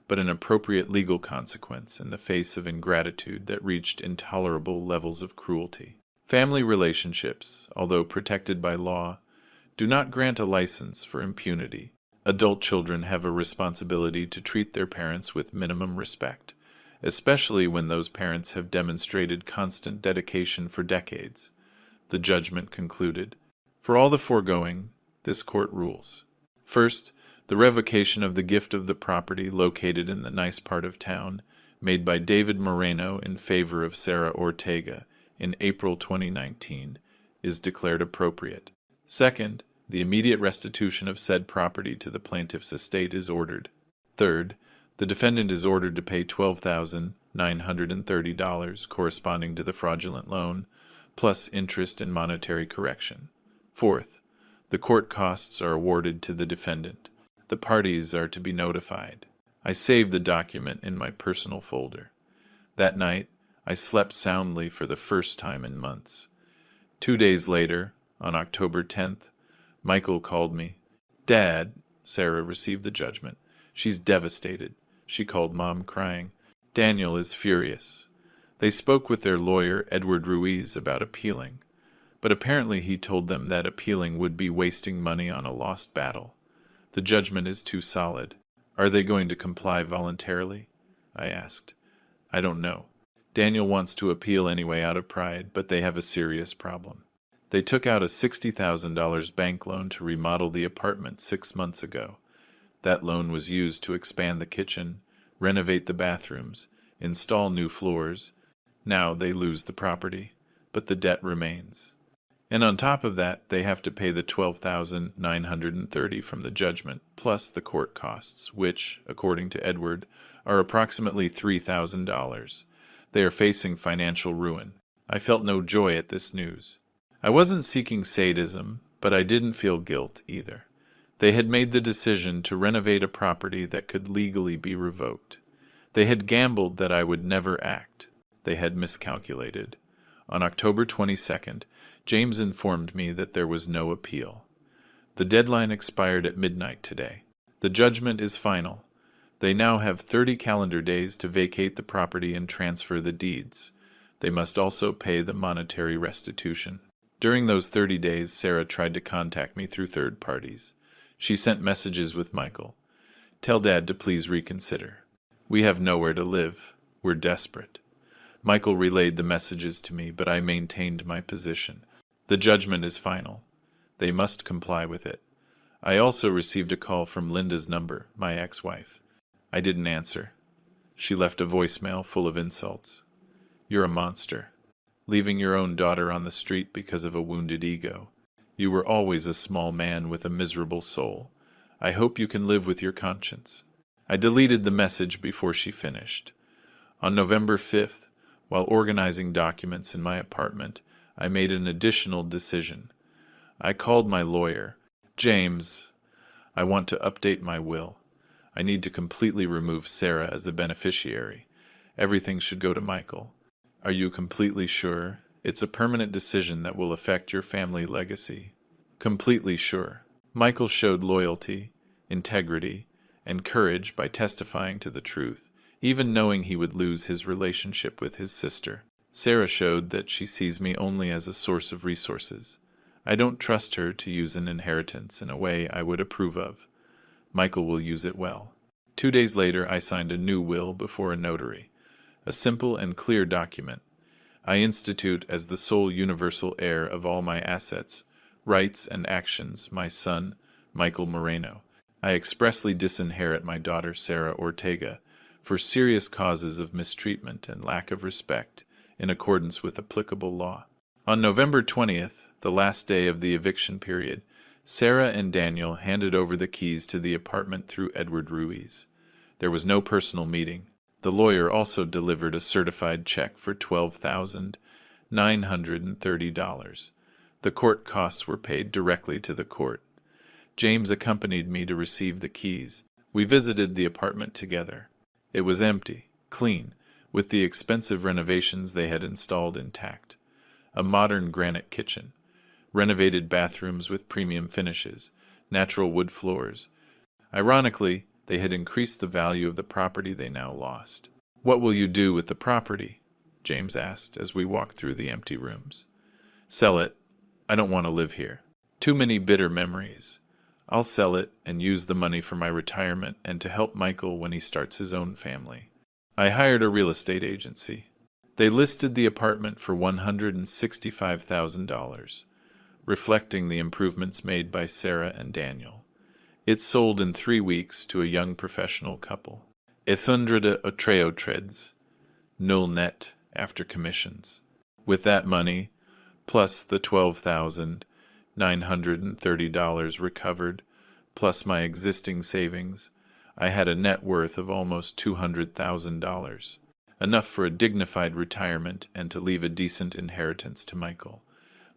but an appropriate legal consequence in the face of ingratitude that reached intolerable levels of cruelty. Family relationships, although protected by law, do not grant a license for impunity. Adult children have a responsibility to treat their parents with minimum respect, especially when those parents have demonstrated constant dedication for decades. The judgment concluded. For all the foregoing, this court rules. First, the revocation of the gift of the property located in the nice part of town, made by David Moreno in favor of Sarah Ortega in April 2019, is declared appropriate. Second, the immediate restitution of said property to the plaintiff's estate is ordered. Third, the defendant is ordered to pay $12,930 corresponding to the fraudulent loan, plus interest and monetary correction. Fourth, the court costs are awarded to the defendant. The parties are to be notified. I saved the document in my personal folder. That night, I slept soundly for the first time in months. 2 days later, on October 10th, Michael called me. "Dad," Sarah received the judgment. "She's devastated." She called Mom, crying. "Daniel is furious." They spoke with their lawyer, Edward Ruiz, about appealing. But apparently he told them that appealing would be wasting money on a lost battle. The judgment is too solid. "Are they going to comply voluntarily?" I asked. "I don't know. Daniel wants to appeal anyway out of pride, but they have a serious problem. They took out a $60,000 bank loan to remodel the apartment 6 months ago. That loan was used to expand the kitchen, renovate the bathrooms, install new floors. Now they lose the property, but the debt remains. And on top of that, they have to pay the $12,930 from the judgment, plus the court costs, which, according to Edward, are approximately $3,000. They are facing financial ruin. I felt no joy at this news. I wasn't seeking sadism, but I didn't feel guilt either. They had made the decision to renovate a property that could legally be revoked. They had gambled that I would never act. They had miscalculated. On October 22nd, James informed me that there was no appeal. The deadline expired at midnight today. The judgment is final. They now have 30 calendar days to vacate the property and transfer the deeds. They must also pay the monetary restitution. During those 30 days, Sarah tried to contact me through third parties. She sent messages with Michael. "Tell Dad to please reconsider. We have nowhere to live. We're desperate." Michael relayed the messages to me, but I maintained my position. The judgment is final. They must comply with it. I also received a call from Linda's number, my ex-wife. I didn't answer. She left a voicemail full of insults. "You're a monster. Leaving your own daughter on the street because of a wounded ego. You were always a small man with a miserable soul. I hope you can live with your conscience." I deleted the message before she finished. On November 5th, while organizing documents in my apartment, I made an additional decision. I called my lawyer. "James, I want to update my will. I need to completely remove Sarah as a beneficiary. Everything should go to Michael. Are you completely sure? It's a permanent decision that will affect your family legacy." "Completely sure." Michael showed loyalty, integrity, and courage by testifying to the truth, even knowing he would lose his relationship with his sister. Sarah showed that she sees me only as a source of resources. I don't trust her to use an inheritance in a way I would approve of. Michael will use it well. 2 days later, I signed a new will before a notary. A simple and clear document. I institute as the sole universal heir of all my assets, rights, and actions my son, Michael Moreno. I expressly disinherit my daughter, Sarah Ortega, for serious causes of mistreatment and lack of respect, in accordance with applicable law. On November 20th, the last day of the eviction period, Sarah and Daniel handed over the keys to the apartment through Edward Ruiz. There was no personal meeting. The lawyer also delivered a certified check for $12,930. The court costs were paid directly to the court. James accompanied me to receive the keys. We visited the apartment together. It was empty, clean, with the expensive renovations they had installed intact. A modern granite kitchen, renovated bathrooms with premium finishes, natural wood floors. Ironically, they had increased the value of the property they now lost. "What will you do with the property?" James asked as we walked through the empty rooms. "Sell it. I don't want to live here. Too many bitter memories. I'll sell it and use the money for my retirement and to help Michael when he starts his own family." I hired a real estate agency. They listed the apartment for $165,000, reflecting the improvements made by Sarah and Daniel. It sold in 3 weeks to a young professional couple. 183, null net after commissions. With that money, plus the $12,930 recovered, plus my existing savings, I had a net worth of almost $200,000, enough for a dignified retirement and to leave a decent inheritance to Michael.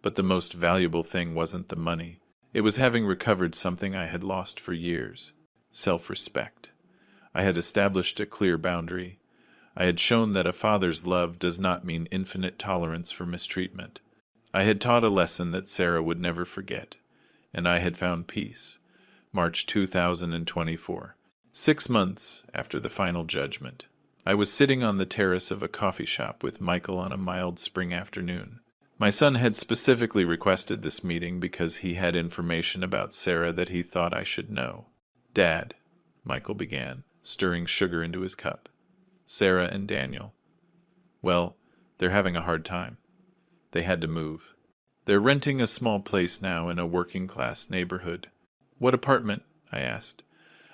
But the most valuable thing wasn't the money. It was having recovered something I had lost for years: self-respect. I had established a clear boundary. I had shown that a father's love does not mean infinite tolerance for mistreatment. I had taught a lesson that Sarah would never forget, and I had found peace. March 2024. 6 months after the final judgment, I was sitting on the terrace of a coffee shop with Michael on a mild spring afternoon. My son had specifically requested this meeting because he had information about Sarah that he thought I should know. "Dad," Michael began, stirring sugar into his cup. "Sarah and Daniel. Well, they're having a hard time. They had to move. They're renting a small place now in a working-class neighborhood." "What apartment?" I asked.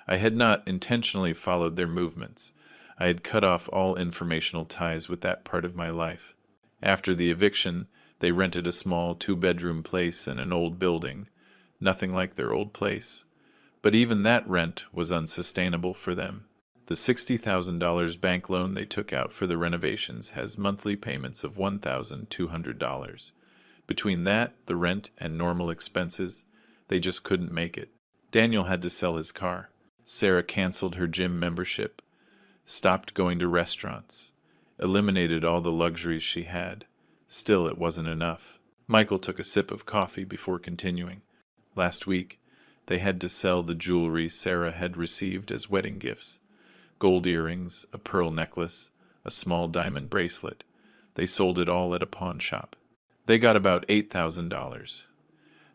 I had not intentionally followed their movements. I had cut off all informational ties with that part of my life. After the eviction, they rented a small 2-bedroom place in an old building, nothing like their old place. But even that rent was unsustainable for them. The $60,000 bank loan they took out for the renovations has monthly payments of $1,200. Between that, the rent, and normal expenses, they just couldn't make it. Daniel had to sell his car. Sarah canceled her gym membership, stopped going to restaurants, eliminated all the luxuries she had. Still, it wasn't enough. Michael took a sip of coffee before continuing. Last week, they had to sell the jewelry Sarah had received as wedding gifts. Gold earrings, a pearl necklace, a small diamond bracelet. They sold it all at a pawn shop. They got about $8,000.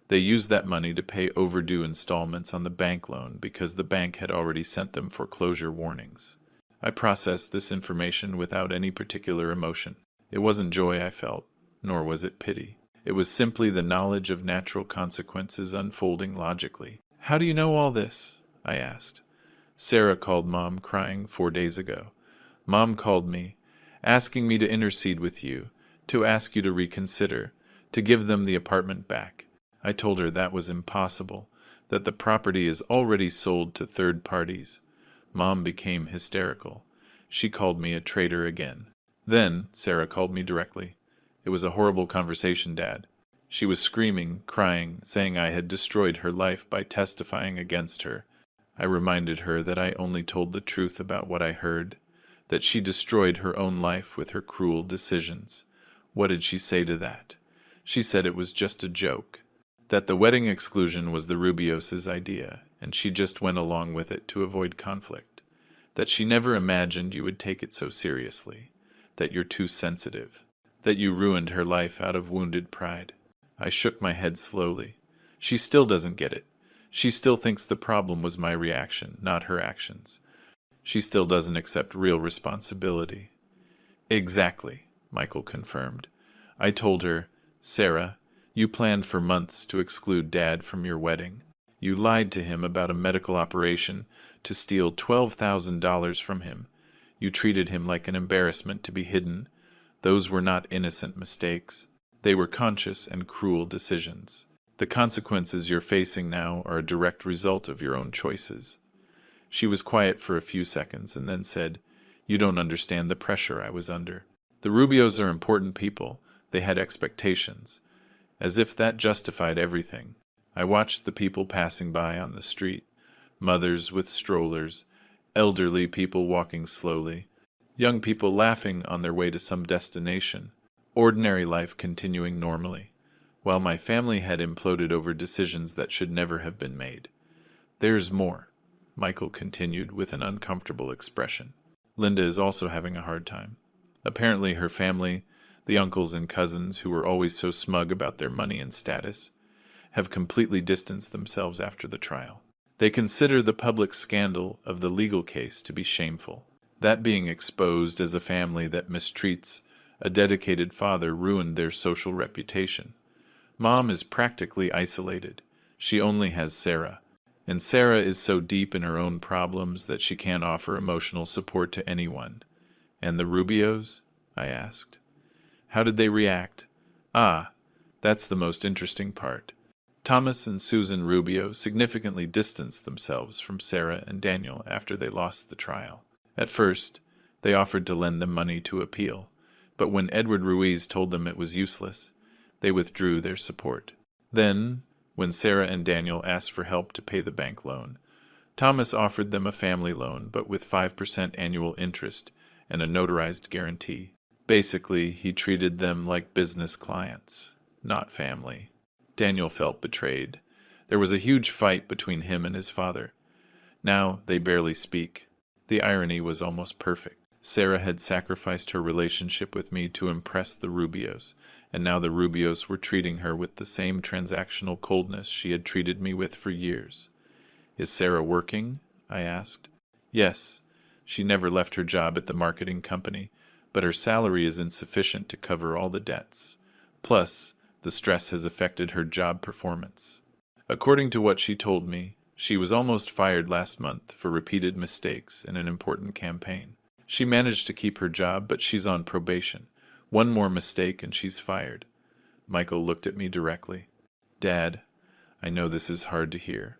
They used that money to pay overdue installments on the bank loan because the bank had already sent them foreclosure warnings. I processed this information without any particular emotion. It wasn't joy I felt, nor was it pity. It was simply the knowledge of natural consequences unfolding logically. "How do you know all this?" I asked. "Sarah called Mom crying 4 days ago. Mom called me, asking me to intercede with you, to ask you to reconsider, to give them the apartment back. I told her that was impossible, that the property is already sold to third parties. Mom became hysterical. She called me a traitor again. Then Sarah called me directly. It was a horrible conversation, Dad. She was screaming, crying, saying I had destroyed her life by testifying against her. I reminded her that I only told the truth about what I heard, that she destroyed her own life with her cruel decisions. What did she say to that? She said it was just a joke, that the wedding exclusion was the Rubioses' idea, and she just went along with it to avoid conflict, that she never imagined you would take it so seriously, that you're too sensitive, that you ruined her life out of wounded pride. I shook my head slowly. She still doesn't get it. She still thinks the problem was my reaction, not her actions. She still doesn't accept real responsibility. Exactly, Michael confirmed. I told her, Sarah, you planned for months to exclude Dad from your wedding. You lied to him about a medical operation to steal $12,000 from him. You treated him like an embarrassment to be hidden. Those were not innocent mistakes. They were conscious and cruel decisions. The consequences you're facing now are a direct result of your own choices. She was quiet for a few seconds and then said, "You don't understand the pressure I was under. The Rubios are important people. They had expectations. As if that justified everything. I watched the people passing by on the street. Mothers with strollers, elderly people walking slowly, young people laughing on their way to some destination, ordinary life continuing normally, while my family had imploded over decisions that should never have been made. There's more," Michael continued with an uncomfortable expression. "Linda is also having a hard time. Apparently her family, the uncles and cousins who were always so smug about their money and status, have completely distanced themselves after the trial. They consider the public scandal of the legal case to be shameful. That being exposed as a family that mistreats a dedicated father ruined their social reputation. Mom is practically isolated. She only has Sarah. And Sarah is so deep in her own problems that she can't offer emotional support to anyone." "And the Rubios?" I asked. "How did they react?" "Ah, that's the most interesting part. Thomas and Susan Rubio significantly distanced themselves from Sarah and Daniel after they lost the trial. At first, they offered to lend them money to appeal, but when Edward Ruiz told them it was useless, they withdrew their support. Then, when Sarah and Daniel asked for help to pay the bank loan, Thomas offered them a family loan but with 5% annual interest and a notarized guarantee. Basically, he treated them like business clients, not family. Daniel felt betrayed. There was a huge fight between him and his father. Now they barely speak. The irony was almost perfect. Sarah had sacrificed her relationship with me to impress the Rubios, and now the Rubios were treating her with the same transactional coldness she had treated me with for years. "Is Sarah working?" I asked. "Yes. She never left her job at the marketing company, but her salary is insufficient to cover all the debts. Plus, the stress has affected her job performance. According to what she told me, she was almost fired last month for repeated mistakes in an important campaign. She managed to keep her job, but she's on probation. One more mistake and she's fired." Michael looked at me directly. "Dad, I know this is hard to hear,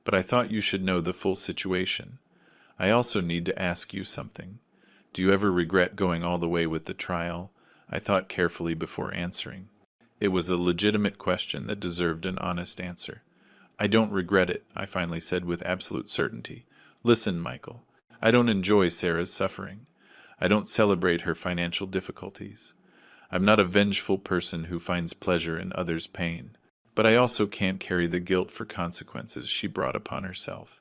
but I thought you should know the full situation. I also need to ask you something. Do you ever regret going all the way with the trial?" I thought carefully before answering. It was a legitimate question that deserved an honest answer. "I don't regret it," I finally said with absolute certainty. "Listen, Michael, I don't enjoy Sarah's suffering. I don't celebrate her financial difficulties. I'm not a vengeful person who finds pleasure in others' pain. But I also can't carry the guilt for consequences she brought upon herself.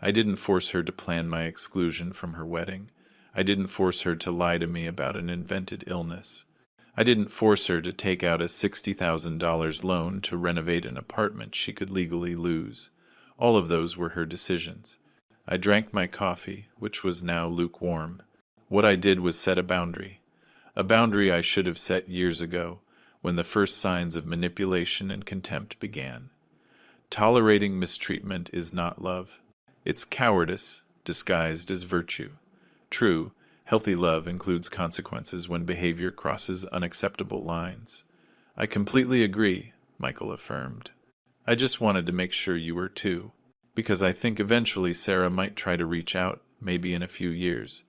I didn't force her to plan my exclusion from her wedding. I didn't force her to lie to me about an invented illness. I didn't force her to take out a $60,000 loan to renovate an apartment she could legally lose. All of those were her decisions. I drank my coffee, which was now lukewarm. What I did was set a boundary I should have set years ago, when the first signs of manipulation and contempt began. Tolerating mistreatment is not love. It's cowardice disguised as virtue. True, healthy love includes consequences when behavior crosses unacceptable lines. "I completely agree," Michael affirmed. "I just wanted to make sure you were too, because I think eventually Sarah might try to reach out, maybe in a few years,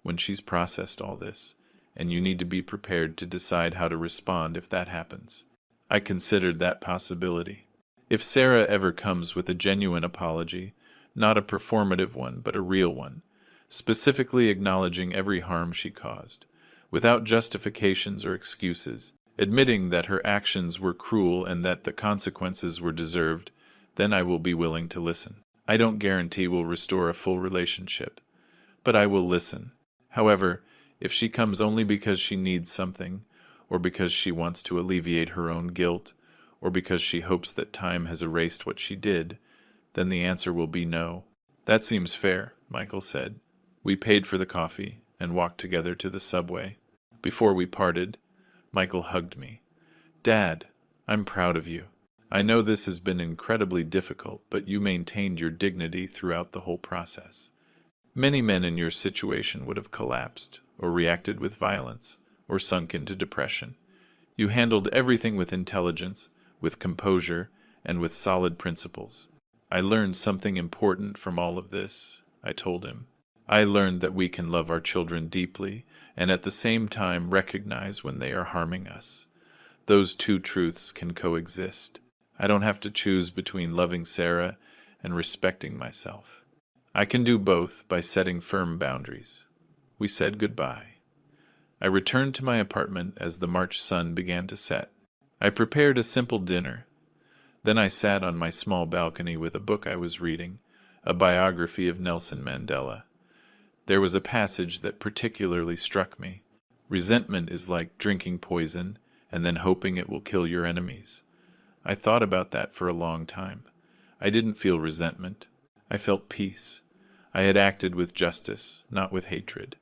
when she's processed all this, and you need to be prepared to decide how to respond if that happens." I considered that possibility. If Sarah ever comes with a genuine apology, not a performative one, but a real one, specifically acknowledging every harm she caused, without justifications or excuses, admitting that her actions were cruel and that the consequences were deserved, then I will be willing to listen. I don't guarantee we'll restore a full relationship, but I will listen. However, if she comes only because she needs something, or because she wants to alleviate her own guilt, or because she hopes that time has erased what she did, then the answer will be no. "That seems fair," Michael said. We paid for the coffee and walked together to the subway. Before we parted, Michael hugged me. "Dad, I'm proud of you. I know this has been incredibly difficult, but you maintained your dignity throughout the whole process. Many men in your situation would have collapsed, or reacted with violence, or sunk into depression. You handled everything with intelligence, with composure, and with solid principles. I learned something important from all of this, I told him. I learned that we can love our children deeply and at the same time recognize when they are harming us. Those two truths can coexist. I don't have to choose between loving Sarah and respecting myself. I can do both by setting firm boundaries. We said goodbye. I returned to my apartment as the March sun began to set. I prepared a simple dinner. Then I sat on my small balcony with a book I was reading, a biography of Nelson Mandela. There was a passage that particularly struck me. Resentment is like drinking poison and then hoping it will kill your enemies. I thought about that for a long time. I didn't feel resentment. I felt peace. I had acted with justice, not with hatred.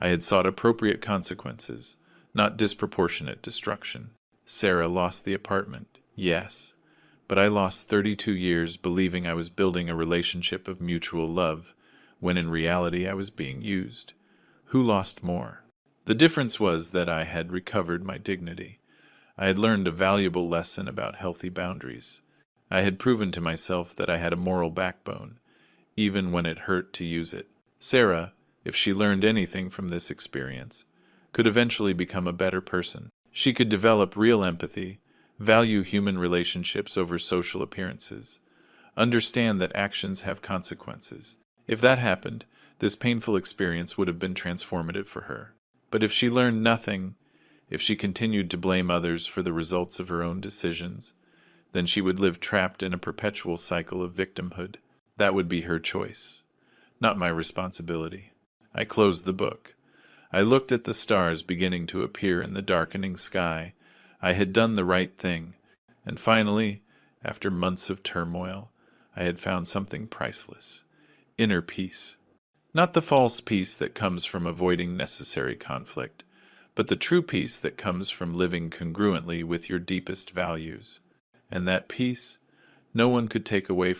I had sought appropriate consequences, not disproportionate destruction. Sarah lost the apartment, yes, but I lost 32 years believing I was building a relationship of mutual love, when in reality I was being used. Who lost more? The difference was that I had recovered my dignity. I had learned a valuable lesson about healthy boundaries. I had proven to myself that I had a moral backbone, even when it hurt to use it. Sarah, if she learned anything from this experience, could eventually become a better person. She could develop real empathy, value human relationships over social appearances, understand that actions have consequences. If that happened, this painful experience would have been transformative for her. But if she learned nothing, if she continued to blame others for the results of her own decisions, then she would live trapped in a perpetual cycle of victimhood. That would be her choice, not my responsibility. I closed the book. I looked at the stars beginning to appear in the darkening sky. I had done the right thing, and finally, after months of turmoil, I had found something priceless. Inner peace. Not the false peace that comes from avoiding necessary conflict, but the true peace that comes from living congruently with your deepest values. And that peace, no one could take away